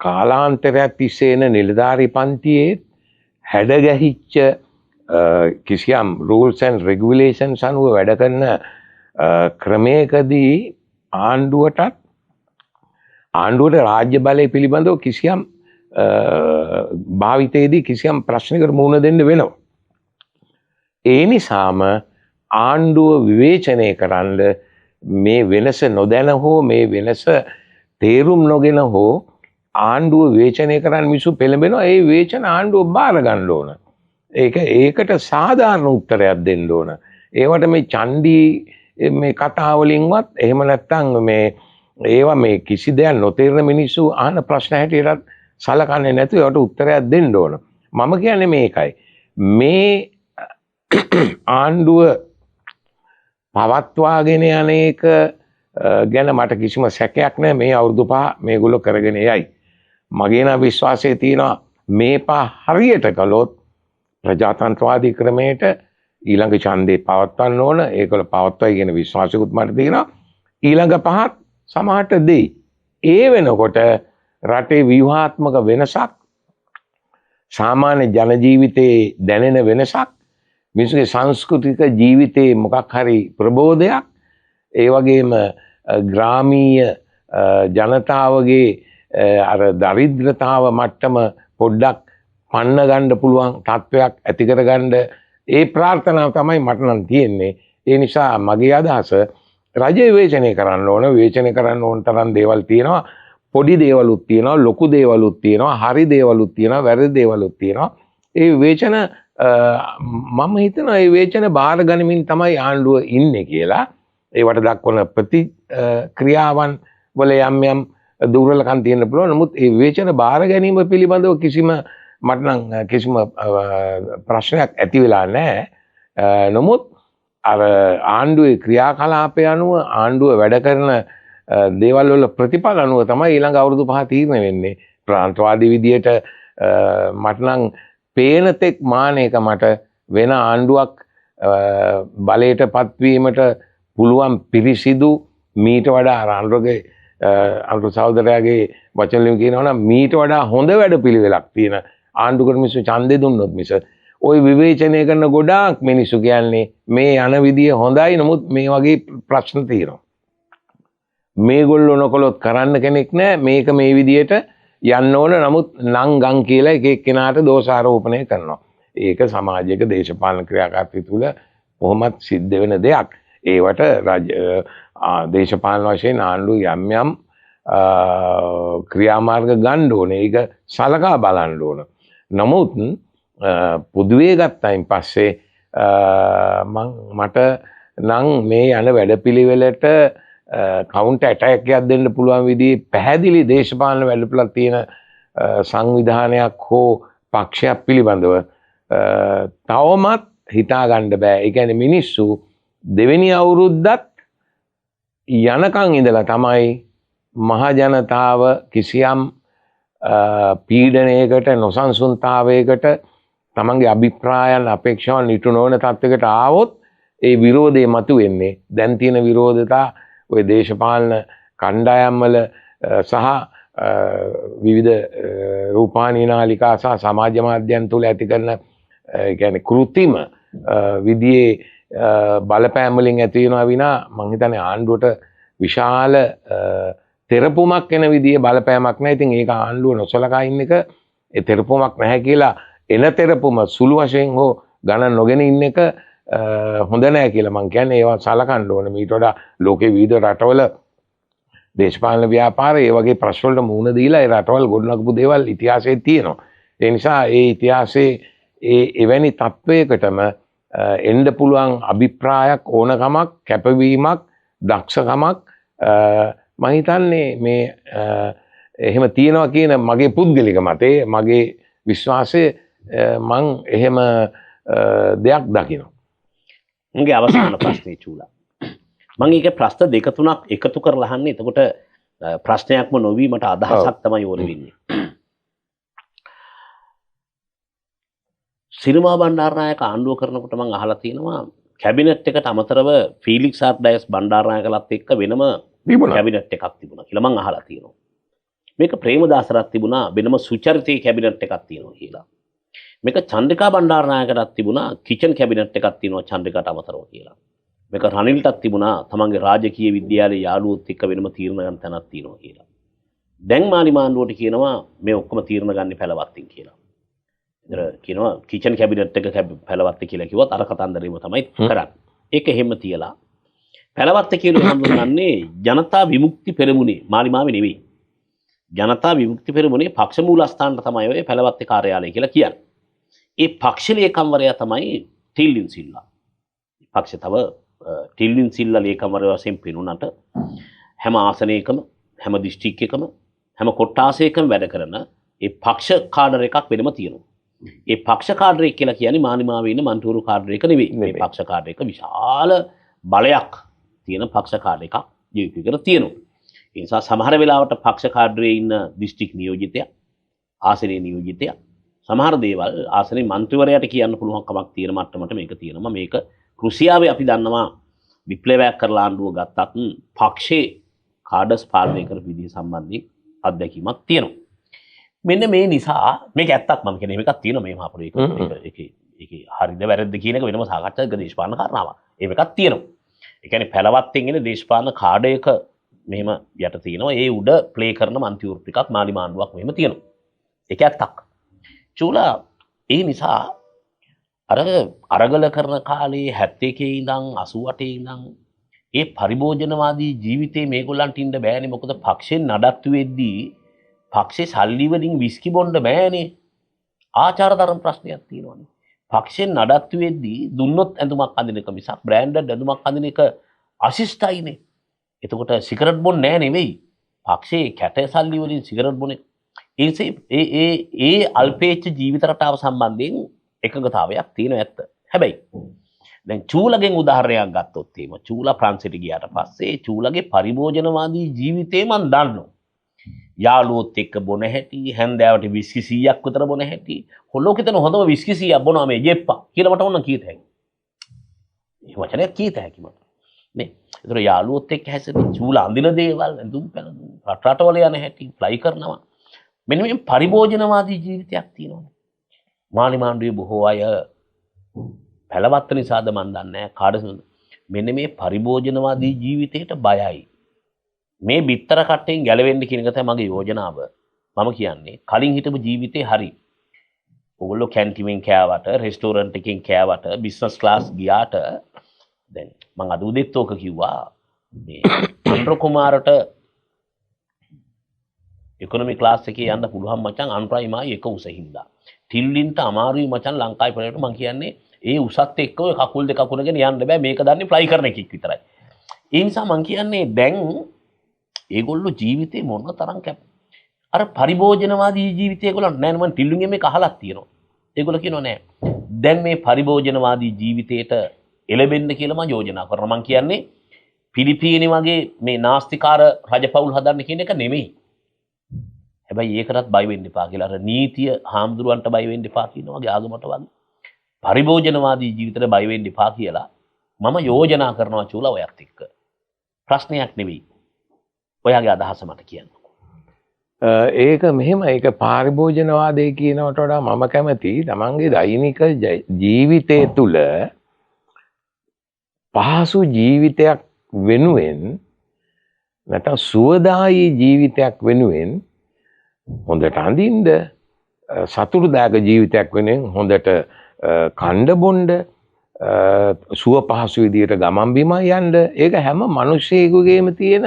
කාලාන්තරයක් තිස්සේ එන නිලධාරී පන්තියේ හැඩ ගැහිච්ච කිසියම් rules and regulations අනුව වැඩ කරන ක්‍රමයකදී ආණ්ඩුවට රාජ්‍ය බලය පිළිබඳව කිසියම් භාවිතයේදී කිසියම් ප්‍රශ්නයකට මුහුණ දෙන්න වෙනවා. ඒ නිසාම ආණ්ඩුව විවේචනය කරන්න මේ වෙනස නොදැන හෝ මේ වෙනස තේරුම් නොගෙන හෝ ආණ්ඩුව විවේචනය කරන්න මිනිස්සු පෙළඹෙනවා. ඒ විවේචන ආණ්ඩුව බාර ගන්න ඕන. ඒකට සාධාරණ උත්තරයක් දෙන්න ඕන. ඒවට මේ චණ්ඩී මේ කතා වලින්වත් එහෙම නැත්නම් මේ ඒවා මේ කිසි දෙයක් නොතේරෙන මිනිස්සු අහන ප්‍රශ්න හැටියට සලකන්නේ නැතුව ඒවට උත්තරයක් දෙන්න ඕන. මම කියන්නේ මේකයි. මේ ආණ්ඩුව පවත්වාගෙන යන එක ගැන මට කිසිම සැකයක් නැහැ. මේ අවුරුදු 5 මේගොල්ලෝ කරගෙන යයි. මගේ නම් විශ්වාසය තියෙනවා මේ 5 හරියට කළොත් ප්‍රජාතන්ත්‍රවාදී ක්‍රමයට ඊළඟ ඡන්දේ පවත්වන්න ඕන. ඒකවල පවත්වයි කියන විශ්වාසයකුත් මට තියෙනවා. ඊළඟ 5ත් සමහරට දෙයි. ඒ වෙනකොට රටේ ව්‍යුහාත්මක වෙනසක්, සාමාන්‍ය ජන ජීවිතයේ දැනෙන වෙනසක්, මිනිසුගේ සංස්කෘතික ජීවිතයේ මොකක් හරි ප්‍රබෝධයක්, ඒ වගේම ග්‍රාමීය ජනතාවගේ අර දරිද්‍රතාව මට්ටම පොඩ්ඩක් පන්න ගන්න පුළුවන් තත්ත්වයක් ඇති කරගන්න ඒ ප්‍රාර්ථනාව තමයි මට නම් තියෙන්නේ. ඒ නිසා මගේ අදහස රජය විවේචනය කරන්න ඕන. විවේචනය කරන්න ඕන තරම් දේවල් තියෙනවා. පොඩි දේවලුත් තියෙනවා, ලොකු දේවලුත් තියෙනවා, හරි දේවලුත් තියෙනවා, වැරදි දේවලුත් තියෙනවා. ඒ විවේචන මම හිතනවා ඒ විවේචන බාර ගනිමින් තමයි ආණ්ඩුව ඉන්නේ කියලා. ඒවට දක්වන ප්‍රතික්‍රියාවන් වල යම් යම් දුර්වලකම් තියෙන්න පුළුවන්. නමුත් ඒ විවේචන බාර ගැනීම පිළිබඳව කිසිම මට නම් කිසිම ප්‍රශ්නයක් ඇති වෙලා නැහැ. නමුත් අර ආණ්ඩුවේ ක්‍රියාකලාපය අනුව ආණ්ඩුව වැඩ කරන දේවල් වල ප්‍රතිඵල අනුව තමයි ඊළඟ අවුරුදු 5 තීරණය වෙන්නේ. ප්‍රාන්තවාදී විදියට මට නම් පේන තෙක් මානයක මට වෙන ආණ්ඩුවක් බලයට පත්වීමට පුළුවන් පිරිසිදු මීට වඩා ආණ්ඩුවගේ අනුර සහෝදරයාගේ වචන වලින් කියනවා නම් මීට වඩා හොඳ වැඩපිළිවෙලක් තියෙන ආණ්ඩුවකට මිනිස්සු ඡන්දේ දුන්නොත් මිස ওই විවේචනය කරන ගොඩාක් මිනිස්සු කියන්නේ මේ යන විදිය හොඳයි නමුත් මේ වගේ ප්‍රශ්න තියෙනවා. මේගොල්ලෝ නොකළොත් කරන්න කෙනෙක් නැහැ. මේක මේ විදියට යන්න ඕන නමුත් නම් ගම් කියලා එක එක්කෙනාට දෝෂාරෝපණය කරනවා. ඒක සමාජයක දේශපාලන ක්‍රියාකාරීත්වය තුළ කොහොමත් සිද්ධ වෙන දෙයක්. ඒවට දේශපාලන වශයෙන් ආණ්ඩුව යම් යම් ක්‍රියාමාර්ග ගන්න ඕනේ. ඒක සලකා බලන්න ඕන. නමුත් පොදුවේ ගත්තයින් පස්සේ මට නම් මේ යන වැඩපිළිවෙලට කවුන්ටර් ඇටැක් එකක් දෙන්න පුළුවන් විදිහේ පැහැදිලි දේශපාලන වැඩපිළිවෙලක් තියෙන සංවිධානයක් හෝ පක්ෂයක් පිළිබඳව තවමත් හිතා ගන්න බෑ. ඒ කියන්නේ මිනිස්සු දෙවෙනි අවුරුද්දත් යනකම් ඉඳලා තමයි මහ ජනතාව කිසියම් පීඩනයකට නොසන්සුන්තාවයකට තමන්ගේ අභිප්‍රායන් අපේක්ෂාවන් ඉටු නොවන තත්යකට ආවොත් ඒ විරෝධය මතුවෙන්නේ. දැන් තියෙන විරෝධතා ඔය දේශපාලන කණ්ඩායම් වල සහ විවිධ රූපවාහිනී නාලිකා සහ සමාජ මාධ්‍යයන් තුල ඇති කරන කියන්නේ කෘත්‍රිම විදියේ බලපෑම් වලින් ඇති වෙනවා විනා මම හිතන්නේ ආණ්ඩුවට විශාල තෙරපුමක් එන විදියේ බලපෑමක් නැහැ. ඉතින් ඒක ආණ්ඩුව නොසලකා ඉන්න එක ඒ තෙරපුමක් නැහැ කියලා එන තෙරපුම සුළු වශයෙන් හෝ ගණන් නොගෙන ඉන්න එක හොඳ නැහැ කියලා මම කියන්නේ. ඒවා සලකන්න ඕනේ. මීට වඩා ලෝකේ විවිධ රටවල දේශපාලන ව්‍යාපාරය ඒ වගේ ප්‍රශ්න වලට මුහුණ දීලා ඒ රටවල් ගොඩනගපු දේවල් ඉතිහාසයේ තියෙනවා. ඒ නිසා ඒ ඉතිහාසයේ එවැනි තත්වයකටම එන්න පුළුවන් අභිප්‍රායක් ඕනකමක් කැපවීමක් දක්ෂකමක් මම හිතන්නේ මේ එහෙම තියනවා කියන මගේ පුද්ගලික මතේ මගේ විශ්වාසය මං එහෙම දෙයක් දකිනවා. මගේ අවසාන ප්‍රශ්නේ චූලා. මම ඒක ප්‍රශ්න දෙක තුනක් එකතු කරලා අහන්නේ. එතකොට ප්‍රශ්නයක්ම නොවි මට අදහසක් තමයි ඕන වෙන්නේ. සිරිමා බණ්ඩාරනායක ආණ්ඩුව කරනකොට මම අහලා තියෙනවා කැබිනට් එකට අමතරව ෆීලික්ස් ආර්ඩයස් බණ්ඩාරනායකලත් එක්ක වෙනම කැබිනට් එකක් තිබුණා කියලා මම අහලා තියෙනවා. මේක ප්‍රේමදාසරත් තිබුණා වෙනම සුචරිතී කැබිනට් එකක් තියෙනවා කියලා. මේක චන්ද්‍රිකා බණ්ඩාරනායකටත් තිබුණා කිචන් කැබිනට් එකක් තියෙනවා චන්ද්‍රිකාට අමතරව කියලා. මේක රනිල්ටත් තිබුණා තමන්ගේ රාජකීය විද්‍යාලයේ යාළුවොත් එක්ක වෙනම තීරණ ගන්න තැනක් තියෙනවා කියලා. දැන් මාලිමාණ්ඩුවට කියනවා මේ ඔක්කොම තීරණ ගන්න පැලවත්තින් කියලා. ඉතින් කියනවා කිචන් කැබිනට් එක පැලවත්ති කියලා කිව්වත් අර කතන්දරේම තමයි කරන්නේ. ඒක හැම තියලා පැලවත්ති කියලා හඳුන්වන්නේ ජනතා විමුක්ති පෙරමුණේ මාලිමාවේ නෙවෙයි. ජනතා විමුක්ති පෙරමුණේ පක්ෂ මූලස්ථානට තමයි ඔය පැලවත්ති කාර්යාලය කියලා කියන්නේ. ඒ පක්ෂ ලේකම්වරයා තමයි ටිල්ලින් සිල්ලා. පක්ෂ තව ටිල්ලින් සිල්ලා ලේකම්වරයා වශයෙන් පෙනුනට හැම ආසනයකම හැම දිස්ත්‍රික් එකම හැම කොට්ටාසයකම වැඩ කරන ඒ පක්ෂ කාඩර් එකක් වෙනම තියෙනවා. ඒ පක්ෂ කාඩර් එක කියලා කියන්නේ මානිමාවේ ඉන්න මන්ටූරු කාඩර් එක නෙවෙයි. මේ පක්ෂ කාඩර් එක විශාල බලයක් තියෙන පක්ෂ කාඩර් එකක් ජීවිතේකට තියෙනවා. ඒ නිසා සමහර වෙලාවට පක්ෂ කාඩරේ ඉන්න දිස්ත්‍රික් නියෝජිතයා ආසනයේ නියෝජිතයා සමහර දේවල් ආසනයේ මන්ත්‍රීවරයාට කියන්න පුළුවන් කමක් තියෙන මට්ටමට මේක තියෙනවා. මේක රුසියාවේ අපි දන්නවා විප්ලවයක් කරලා ආණ්ඩුව ගත්තත් පක්ෂේ කාඩර්ස් පාලනය කරපු විදිහ සම්බන්ධයෙන් අත්දැකීමක් තියෙනවා. මෙන්න මේ නිසා මේක ඇත්තක් මම කියන්නේ මේකක් තියෙනවා මේ මහපොළ ඒකේ හරිද වැරද්ද කියන එක වෙනම සාකච්ඡාවක දේශපාලන කාරණාවක්. ඒ මේකක් තියෙනවා. ඒ කියන්නේ පැලවත්තෙන් එන දේශපාලන කාඩයක මෙහෙම යට තියෙනවා. ඒ උඩ ප්ලේ කරන මන්තිවෘත්ත ටිකක් මාලි මාණ්ඩුවක් මෙහෙම තියෙනවා. ඒක ඇත්තක්. චූලා ඒ නිසා අර අරගල කරන කාලේ 71 ඉඳන් 88 ඉඳන් ඒ පරිභෝජනවාදී ජීවිතේ මේගොල්ලන්ට ඉන්න බෑනේ. මොකද පක්ෂෙන් නඩත්තු වෙද්දී පක්ෂේ සල්ලි වලින් විස්කි බොන්න බෑනේ. ආචාර ධර්ම ප්‍රශ්නයක් තියෙනවානේ. පක්ෂෙන් නඩත්තු වෙද්දී දුන්නොත් ඇඳුමක් අඳින එක මිසක් බ්‍රෑන්ඩඩ් ඇඳුමක් අඳින එක අශිෂ්ටයිනේ. එතකොට සිගරට් බොන්න නෑ නෙවෙයි. පක්ෂේ කැට සල්ලි වලින් සිගරට් බොන එක. ඒ අල්පේච්ඡ ජීවිත රටාව සම්බන්ධයෙන් එකඟතාවයක් තියෙන ඇත්ත. හැබැයි දැන් චූලගෙන් උදාහරණයක් ගත්තොත් එහෙම චූලා ප්‍රංශයට ගියාට පස්සේ චූලගේ පරිභෝජනවාදී ජීවිතේ මම දන්නවා. යාළුවොත් එක්ක බොන හැටි, හැන්දෑවට විස්කි 100ක් විතර බොන හැටි. හොලෝකෙතන හොඳම විස්කි 100ක් බොනවා මේ ජෙප්පා කියලා මට ඕන කීත හැකියි. මේ වචනයක් කීත හැකියි මට. නේ. ඒතර යාළුවොත් එක්ක හැසිරෙන චූලා අඳින දේවල්, ඇඳුම් පැළඳුම්, රටවල යන හැටි, ෆ්ලයි කරනවා. මෙන්න මේ පරිභෝජනවාදී ජීවිතයක් තියෙනවා. මාලි මාණ්ඩුවේ බොහෝ අය පැලවත්ත නිසාද මන් දන්නේ නැහැ කාටද මෙන්න මේ පරිභෝජනවාදී ජීවිතයට බයයි. මේ බිත්තර කට්ටෙන් ගැලවෙන්න කියන එක තමයි මගේ යෝජනාව. මම කියන්නේ කලින් හිටපු ජීවිතේ හරි. ඕගොල්ලෝ කැන්ටිමෙන් කෑවට, රෙස්ටෝරන්ට් එකකින් කෑවට, බිස්නස් ක්ලාස් ගියාට දැන් මම අද උදේත් ඕක කිව්වා. මේ අන්ඩ්‍රෝ කුමාරට ඉකොනොමි ක්ලාස් එකේ යන්න පුළුවන් මචං අන්ප්‍රයිමයි එක උසින්දා. ටිල්ලින්ට අමාරුයි මචං ලංකාවේ පළේට මං කියන්නේ ඒ උසත් එක්ක ඔය කකුල් දෙක අකුණගෙන යන්න බෑ මේක දන්නේ ෆ්ලයි කරන එකෙක් විතරයි. ඒ නිසා මං කියන්නේ දැන් ඒගොල්ලෝ ජීවිතේ මොන තරම් කැප අර පරිභෝජනවාදී ජීවිතය ඒගොල්ලන්ට නෑ මං ටිල්ලුන්ගේ මේක අහලක් තියෙනවා. ඒගොල්ලෝ කියනවා නෑ. දැන් මේ පරිභෝජනවාදී ජීවිතේට එළබෙන්න කියලා මං යෝජනා කරනවා. මං කියන්නේ පිලිපීනි වගේ මේ නාස්තිකාර රජපෞල් හදන්න කියන එක නෙමෙයි. හැබැයි ඒකටත් බය වෙන්න එපා කියලා අර නීතිය හාමුදුරුවන්ට බය වෙන්න එපා කියනවා වගේ ආගමට වගේ පරිභෝජනවාදී ජීවිතේට බය වෙන්න එපා කියලා මම යෝජනා කරනවා චූලා ඔයත් එක්ක. ප්‍රශ්නයක් නෙවෙයි. ඔයාගේ අදහස මට කියන්න. ඒක මෙහෙම ඒක පරිභෝජනවාදය කියනවට වඩා මම කැමති තමන්ගේ දෛනික ජීවිතය තුළ පහසු ජීවිතයක් වෙනුවෙන් නැත්නම් සුවදායී ජීවිතයක් වෙනුවෙන් හොඳට අඳින්න සතුටුදායක ජීවිතයක් වෙනුවෙන් හොඳට කණ්ඩ බොණ්ඩ සුව පහසු විදියට ගමන් බිමන් යන්න ඒක හැම මිනිසෙකුගේම තියෙන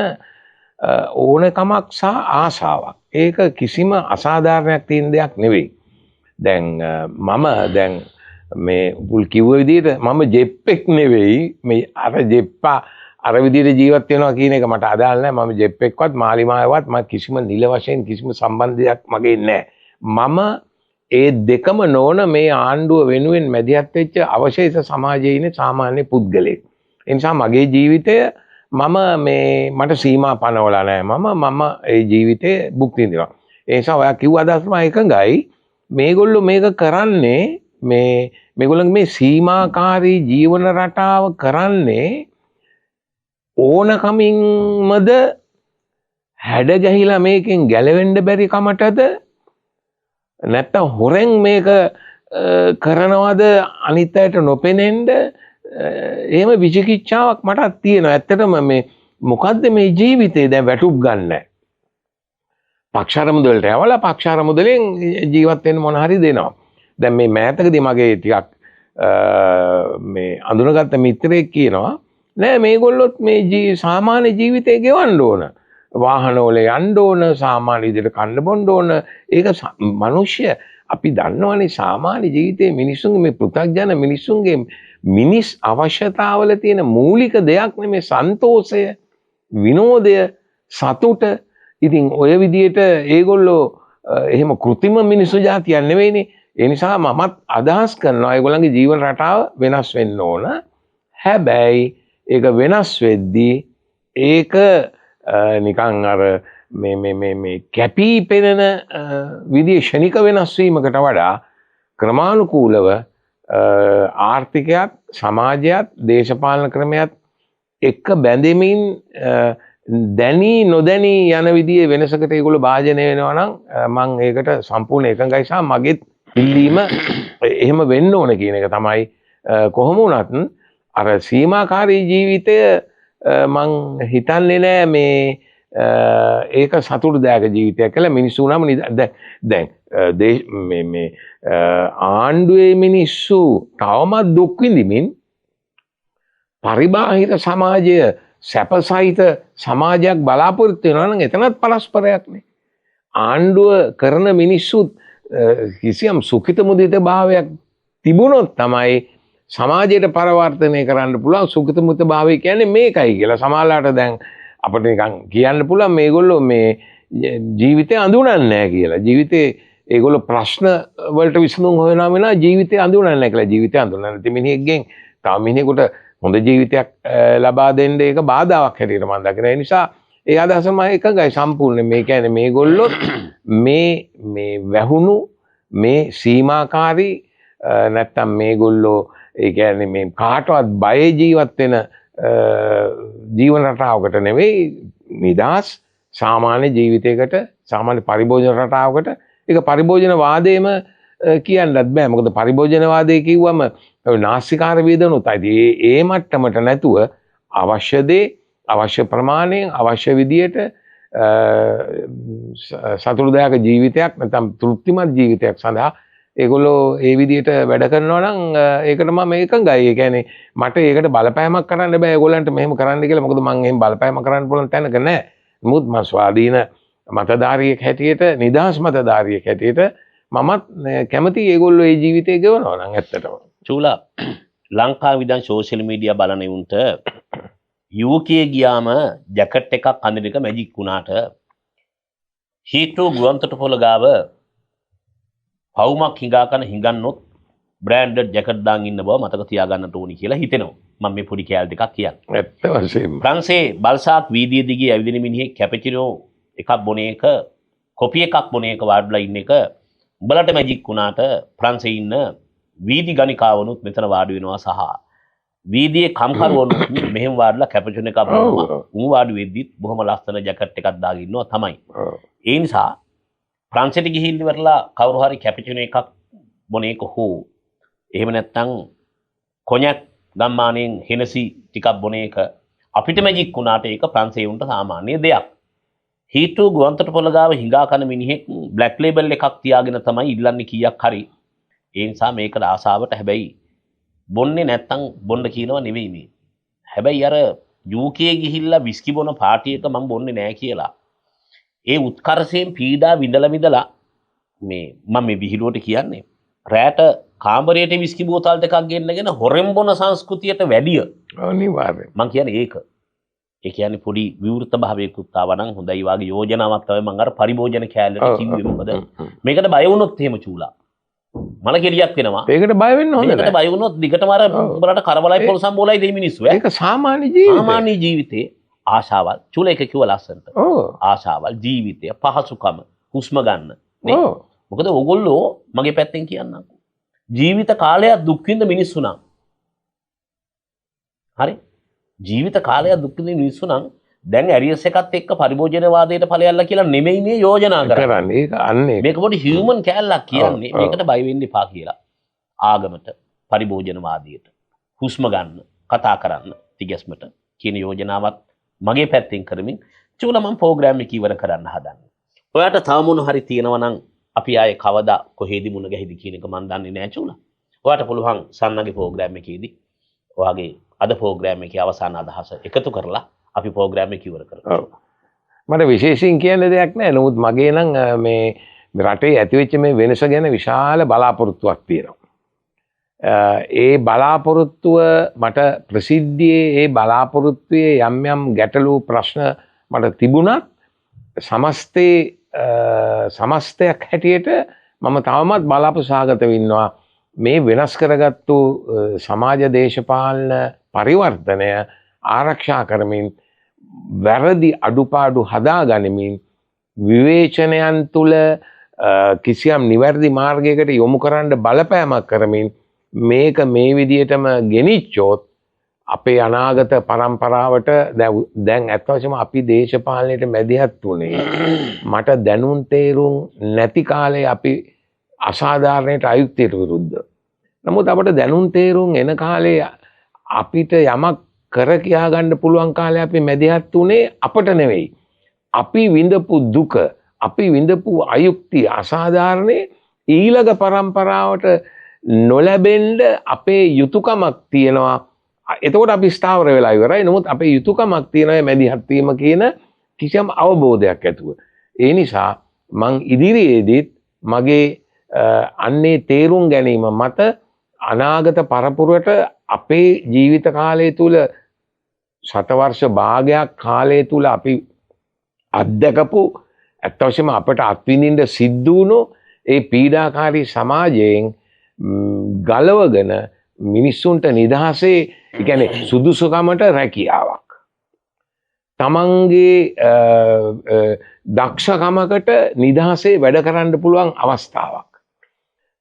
ඕනකමක් සහ ආසාවක්. ඒක කිසිම අසාධාරණයක් තියෙන දෙයක් නෙවෙයි. දැන් මම දැන් මේ පුල් කිව්ව විදිහට මම ජෙප්පෙක් නෙවෙයි මේ අර ජෙප්පා අර විදිහට ජීවත් වෙනවා කියන එක මට අදාළ නැහැ. මම ජෙප්පෙක්වත් මාලිමායවත් මම කිසිම නිල වශයෙන් කිසිම සම්බන්ධයක් මගේ නැහැ. මම ඒ දෙකම නොවන මේ ආණ්ඩුව වෙනුවෙන් මැදිහත් වෙච්ච අවශේෂ සමාජයේ ඉන්න සාමාන්‍ය පුද්ගලෙක්. ඒ නිසා මගේ ජීවිතය මම මේ මට සීමා පනවලා නැහැ. මම ඒ ජීවිතේ භුක්ති විඳිනවා. ඒ නිසා ඔයා කිව්ව අදහස් මම එකඟයි. මේගොල්ලෝ මේක කරන්නේ මේගොල්ලන්ගේ මේ සීමාකාරී ජීවන රටාව කරන්නේ ඕනකමින්මද හැඩ ගැහිලා මේකෙන් ගැලවෙන්න බැරි කමටද නැත්තම් හොරෙන් මේක කරනවද අනිත් අයට නොපෙනෙන්න එහෙම විචිකිච්ඡාවක් මටත් තියෙනවා. ඇත්තටම මේ මොකද්ද මේ ජීවිතේ දැන් වැටුප් ගන්න. පක්ෂාර මුදලට යවලා පක්ෂාර මුදලෙන් ජීවත් වෙන්න මොන හරි දෙනවා. දැන් මේ මෑතකදී මගේ ටිකක් මේ අඳුනගත්ත මිත්‍රයෙක් කියනවා නෑ මේගොල්ලොත් මේ සාමාන්‍ය ජීවිතේ ගෙවන්න ඕන. වාහනවල යන්න ඕන, සාමාන්‍ය විදිහට කන්න බොන්න ඕන. ඒක මිනිස්සු අපි දන්නවනේ සාමාන්‍ය ජීවිතේ මිනිස්සුන්ගේ මේ පෘථග්ජන මිනිස්සුන්ගේ මිනිස් අවශ්‍යතාවල තියෙන මූලික දෙයක් නෙමේ සන්තෝෂය, විනෝදය, සතුට. ඉතින් ඔය විදිහට ඒගොල්ලෝ එහෙම કૃත්‍රිම මිනිස්සු జాතියක් නෙවෙයිනේ. ඒ නිසා මමත් අදහස් කරනවා ඒගොල්ලන්ගේ ජීවන රටාව වෙනස් වෙන්න ඕන. හැබැයි ඒක වෙනස් වෙද්දී ඒක නිකන් අර මේ කැපී පෙනෙන විදිහේ ෂණික වෙනස් වීමකට වඩා ක්‍රමානුකූලව ආර්ථිකයත් සමාජයත් දේශපාලන ක්‍රමයත් එක්ක බැඳෙමින් දැනී නොදැනී යන විදිහේ වෙනසකට ඒගොල්ලෝ භාජනය වෙනවා නම් මම ඒකට සම්පූර්ණ එකඟයි සහ මගෙත් ඉල්ලීම එහෙම වෙන්න ඕන කියන එක තමයි. කොහොම වුණත් අර සීමාකාරී ජීවිතය මං හිතන්නේ නෑ ඒක සතුටුදායක ජීවිතයක් කියලා මිනිස්සු නම දැන් මේ ආණ්ඩුවේ මිනිස්සු තවමත් දුක් විඳිමින් පරිබාහිර සමාජය සැපසහිත සමාජයක් බලාපොරොත්තු වෙනවා නම් එතනත් පරස්පරයක් නේ. ආණ්ඩුව කරන මිනිස්සුත් කිසියම් සුඛිත මුදිත භාවයක් තිබුණොත් තමයි සමාජයට පරිවර්තනය කරන්න පුළුවන්. සුඛිත මුදිත භාවය කියන්නේ මේකයි කියලා සමාජලාට දැන් අපිට නිකන් කියන්න පුළුවන් මේගොල්ලෝ මේ ජීවිතේ අඳුනන්නේ නැහැ කියලා. ජීවිතේ ඒගොල්ලෝ ප්‍රශ්න වලට විසඳුම් හොයනවා වෙනවා ජීවිතේ අඳුනන්නේ නැහැ කියලා. ජීවිතේ අඳුනන්නේ නැති මිනිහෙක්ගෙන් තව මිනිහෙකුට හොඳ ජීවිතයක් ලබා දෙන්න ඒක බාධාවක් හැටියට මම දකිනවා. ඒ නිසා ඒ අදහස මම එකඟයි සම්පූර්ණ. මේ කියන්නේ මේගොල්ලෝ මේ වැහුණු මේ සීමාකාරී නැත්තම් මේගොල්ලෝ ඒ කියන්නේ මේ කාටවත් බය ජීවත් වෙන ජීවන රටාවකට නෙවෙයි නිදහස් සාමාන්‍ය ජීවිතයකට සාමාන්‍ය පරිභෝජන රටාවකට ඒක පරිභෝජන වාදයේම කියන්නත් බෑ. මොකද පරිභෝජන වාදය කිව්වම නාස්තිකාර වේදනුත් ඒ මට්ටමට නැතුව අවශ්‍ය දේ අවශ්‍ය ප්‍රමාණයෙන් අවශ්‍ය විදියට සතුටුදායක ජීවිතයක් නැත්නම් තෘප්තිමත් ජීවිතයක් සඳහා ඒගොල්ලෝ ඒ විදියට වැඩ කරනවා නම් ඒකට මම එකඟයි. ඒ කියන්නේ මට ඒකට බලපෑමක් කරන්න බෑ ඒගොල්ලන්ට මෙහෙම කරන්න කියලා. මොකද මම එහෙම බලපෑමක් කරන්න පුළුවන් තැනක නැහැ. මොකද මම ස්වාධීන මතධාරියෙක් හැටියට නිදහස් මතධාරියෙක් හැටියට මමත් කැමති ඒගොල්ලෝ ඒ ජීවිතය ගෙවනවා නම් ඇත්තටම. චූලා ලංකාවේ විදන් සෝෂියල් මීඩියා බලන උන්ට UK ගියාම ජැකට් එකක් අඳින එක මැජික් වුණාට හීට්‍රෝ ගුවන්තොටුපොළ ගාව පවුමක් හිඟා කන හිඟන්නොත් බ්‍රෑන්ඩඩ් ජැකට් දාන් ඉන්න බව මතක තියාගන්නට ඕනි කියලා හිතෙනවා. මම මේ පොඩි කෑල් දෙකක් කියන්නම්. ඇත්ත වශයෙන්ම. ප්‍රංශේ බල්සාක් වීදියේ දිගේ ඇවිදින මිනිහෙක් කැපචිනෝ එකක් බොන එක කොපි එකක් බොන එක වාඩිලා ඉන්න එක උඹලට මැජික් වුණාට ප්‍රංශේ ඉන්න වීදි ගණිකාවනුත් මෙතන වාඩි වෙනවා සහ වීදියේ කම්කරුවනුත් මෙහෙම වාඩිලා කැපචිනෝ එකක් බොනවා. උන් වාඩි වෙද්දිත් බොහොම ලස්සන ජැකට් එකක් දාගෙන ඉන්නවා තමයි. ඒ නිසා ප්‍රංශයට ගිහින් ඉවරලා කවුරු හරි කැපචිනෝ එකක් බොන එක හෝ එහෙම නැත්නම් කොණ්‍යක් ගම්මානෙන් හෙනසි ටිකක් බොන එක අපිට මැජික් වුණාට ඒක ප්‍රංශේ උන්ට සාමාන්‍ය දෙයක්. හීට්‍රෝ ගුවන්තොටුපොළ ගාව හිඟා කන මිනිහෙක් බ්ලැක් ලේබල් එකක් තියාගෙන තමයි ඉල්ලන්නේ කීයක් හරි. ඒ නිසා මේකට ආසාවට හැබැයි බොන්නේ නැත්තම් බොන්න කියනවා නෙවෙයි මේ. හැබැයි අර UK ගිහිල්ලා විස්කි බොන පාටි එක මම බොන්නේ නැහැ කියලා. ඒ උත්කර්ෂයෙන් පීඩා විඳලා මේ මම මේ විහිළුවට කියන්නේ රැට කාමරයට විස්කි බෝතල් දෙකක් ගෙන්නගෙන හොරෙන් බොන සංස්කෘතියට වැඩිය. අනිවාර්යයෙන්. මම කියන්නේ ඒක. ඒ කියන්නේ පොඩි විවෘත භාවයකුත් ආව නම් හොඳයි වාගේ යෝජනාවක් තමයි මම අර පරිභෝජන කැලේට කිව්වේ. මොකද මේකට බය වුණොත් එහෙම චූලා මල කෙලියක් වෙනවා. ඒකට බය වෙන්න හොඳ නැහැ. මේකට බය වුණොත් දිගටම අර උඹලට කරබලයි පොල්සම් බෝලයි දෙයි මිනිස්සු. ඒක සාමාන්‍ය ජීවිතය. සාමාන්‍ය ජීවිතේ ආශාවල් චූලා එක කිව්ව ලස්සනට. ආශාවල් ජීවිතය පහසුකම හුස්ම ගන්න. නේ? මොකද ඕගොල්ලෝ මගේ පැත්තෙන් කියන්නම්. ජීවිත කාලයක් දුක් විඳ මිනිස්සු නම් හරි ජීවිත කාලයක් දුක් විඳ මිනිස්සු නම් දැන් ඇරියස් එකත් එක්ක පරිභෝජනවාදයට ඵලයල්ලා කියලා නෙමෙයි මේ යෝජනා කරන්නේ. ඒක අන්නේ මේක පොඩි හියුමන් කැලලක් කියන්නේ. මේකට බය වෙන්න එපා කියලා. ආගමට පරිභෝජනවාදයට හුස්ම ගන්න කතා කරන්න තිගැස්මට කියන යෝජනාවත් මගේ පැත්තෙන් කරමින් චූලා මම ප්‍රෝග්‍රෑම් එක ඉවර කරන්න හදන්නේ. ඔයාට තව මොන හරි තියෙනවා නම් අපි ආයේ කවදා කොහෙදි මුණ ගැහිදි කියන එක මම දන්නේ නැහැ චූලා. ඔයාට පුළුවන් සන්නගේ ප්‍රෝග්‍රෑම් එකේදී ඔයාගේ අද ප්‍රෝග්‍රෑම් එකේ අවසාන අදහස එකතු කරලා අපි ප්‍රෝග්‍රෑම් එක ඉවර කරමු. මට විශේෂයෙන් කියන්න දෙයක් නැහැ. නමුත් මගේ නම් මේ රටේ ඇතිවෙච්ච මේ වෙනස ගැන විශාල බලාපොරොත්තුවක් තියෙනවා. ඒ බලාපොරොත්තුව මට ප්‍රසිද්ධියේ ඒ බලාපොරොත්තුවේ යම් යම් ගැටලු ප්‍රශ්න මට තිබුණත් සමස්තයක් හැටියට මම තවමත් බලාපොරොත්තු වෙනවා මේ වෙනස් කරගත්තු සමාජ දේශපාලන පරිවර්තනය ආරක්ෂා කරමින් වැරදි අඩුපාඩු හදා ගනිමින් විවේචනයන් තුළ කිසියම් නිවැරදි මාර්ගයකට යොමු කරන්න බලපෑමක් කරමින් මේක මේ විදිහටම ගෙනිච්චොත් අපේ අනාගත පරම්පරාවට දැන් ඇත්ත වශයෙන්ම අපි දේශපාලනයට මැදිහත් වුණේ මට දැනුම් තේරුම් නැති කාලේ අපි අසාධාරණයට අයුක්තියට විරුද්ධ. නමුත් අපට දැනුම් තේරුම් එන කාලේ අපිට යමක් කර කියා ගන්න පුළුවන් කාලේ අපි මැදිහත් වුණේ අපට නෙවෙයි අපි විඳපු දුක, අපි විඳපු අයුක්ති අසාධාරණේ ඊළඟ පරම්පරාවට නොලැබෙන්න අපේ යුතුයකමක් තියෙනවා. එතකොට අපි ස්ථාවර වෙලා ඉවරයි. නමුත් අපේ යුතුයකමක් තියෙනවා මැදිහත් වීම කියන කිසියම් අවබෝධයක් ඇතුව. ඒ නිසා මං ඉදිරියේදීත් මගේ අන්නේ තේරුම් ගැනීම මත අනාගත පරපුරට අපේ ජීවිත කාලය තුල ශතවර්ෂ භාගයක් කාලය තුල අපි අත්දකපු අත්වශයෙන්ම අපට අත්විඳින්න සිද්ධ වුණු ඒ පීඩාකාරී සමාජයෙන් ගලවගෙන මිනිස්සුන්ට නිදහසේ ඒ කියන්නේ සුදුසුකමට රැකියාවක් තමන්ගේ දක්ෂකමකට නිදහසේ වැඩ කරන්න පුළුවන් අවස්ථාවක්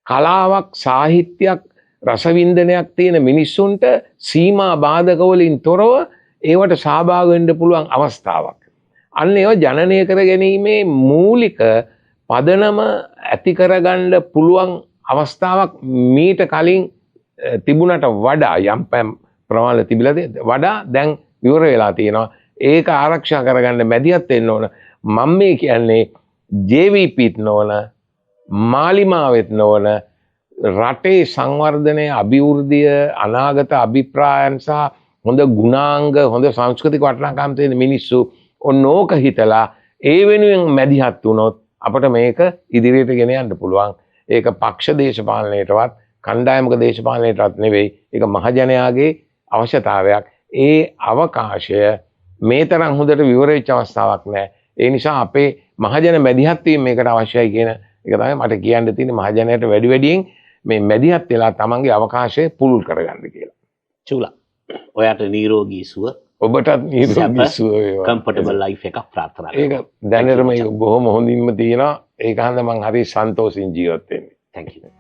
කලාවක් සාහිත්‍යයක් රසවින්දනයක් තියෙන මිනිස්සුන්ට සීමා බාධක වලින් තොරව ඒවට සහභාගී වෙන්න පුළුවන් අවස්ථාවක්. අන්න ඒවා ජනනය කර ගැනීමේ මූලික පදනම ඇති කරගන්න පුළුවන් අවස්ථාවක් මීට කලින් තිබුණට වඩා යම් ප්‍රමාණයක් තිබිලාද වඩා දැන් විවර වෙලා තියෙනවා. ඒක ආරක්ෂා කරගන්න මැදිහත් වෙන්න ඕන. මම මේ කියන්නේ JVPත් නොවන මාලිමාවෙත් නොවන රටේ සංවර්ධනය අභිවෘද්ධිය අනාගත අභිප්‍රායන් සහ හොඳ ගුණාංග හොඳ සංස්කෘතික වටිනාකම් තියෙන මිනිස්සු ඕනෝක හිතලා ඒ වෙනුවෙන් මැදිහත් වුණොත් අපිට මේක ඉදිරියට ගෙන යන්න පුළුවන්. ඒක පක්ෂ දේශපාලනයටවත් කණ්ඩායමක දේශපාලනයටවත් නෙවෙයි. ඒක මහජනයාගේ අවශ්‍යතාවයක්. ඒ අවකාශය මේ තරම් හොඳට විවර වෙච්ච අවස්ථාවක් නෑ. ඒ නිසා අපේ මහජන මැදිහත් වීම මේකට අවශ්‍යයි කියන එක තමයි මට කියන්න තියෙන්නේ. මහජනයට වැඩි වැඩියෙන් මේ මැදිහත් වෙලා තමන්ගේ අවකාශය පුළුල් කරගන්න කියලා. චූලා ඔයාට නිරෝගී සුව ඔබටත් නිරෝගී සුව වේවා. කම්ෆර්ටබල් ලයිෆ් එකක් ප්‍රාර්ථනා කරනවා. ඒක දැනටම ඒක බොහොම හොඳින්ම තියෙනවා. ඒක හන්ද මං හරි සන්තෝෂින් ජීවත් වෙන්නේ. Thank you.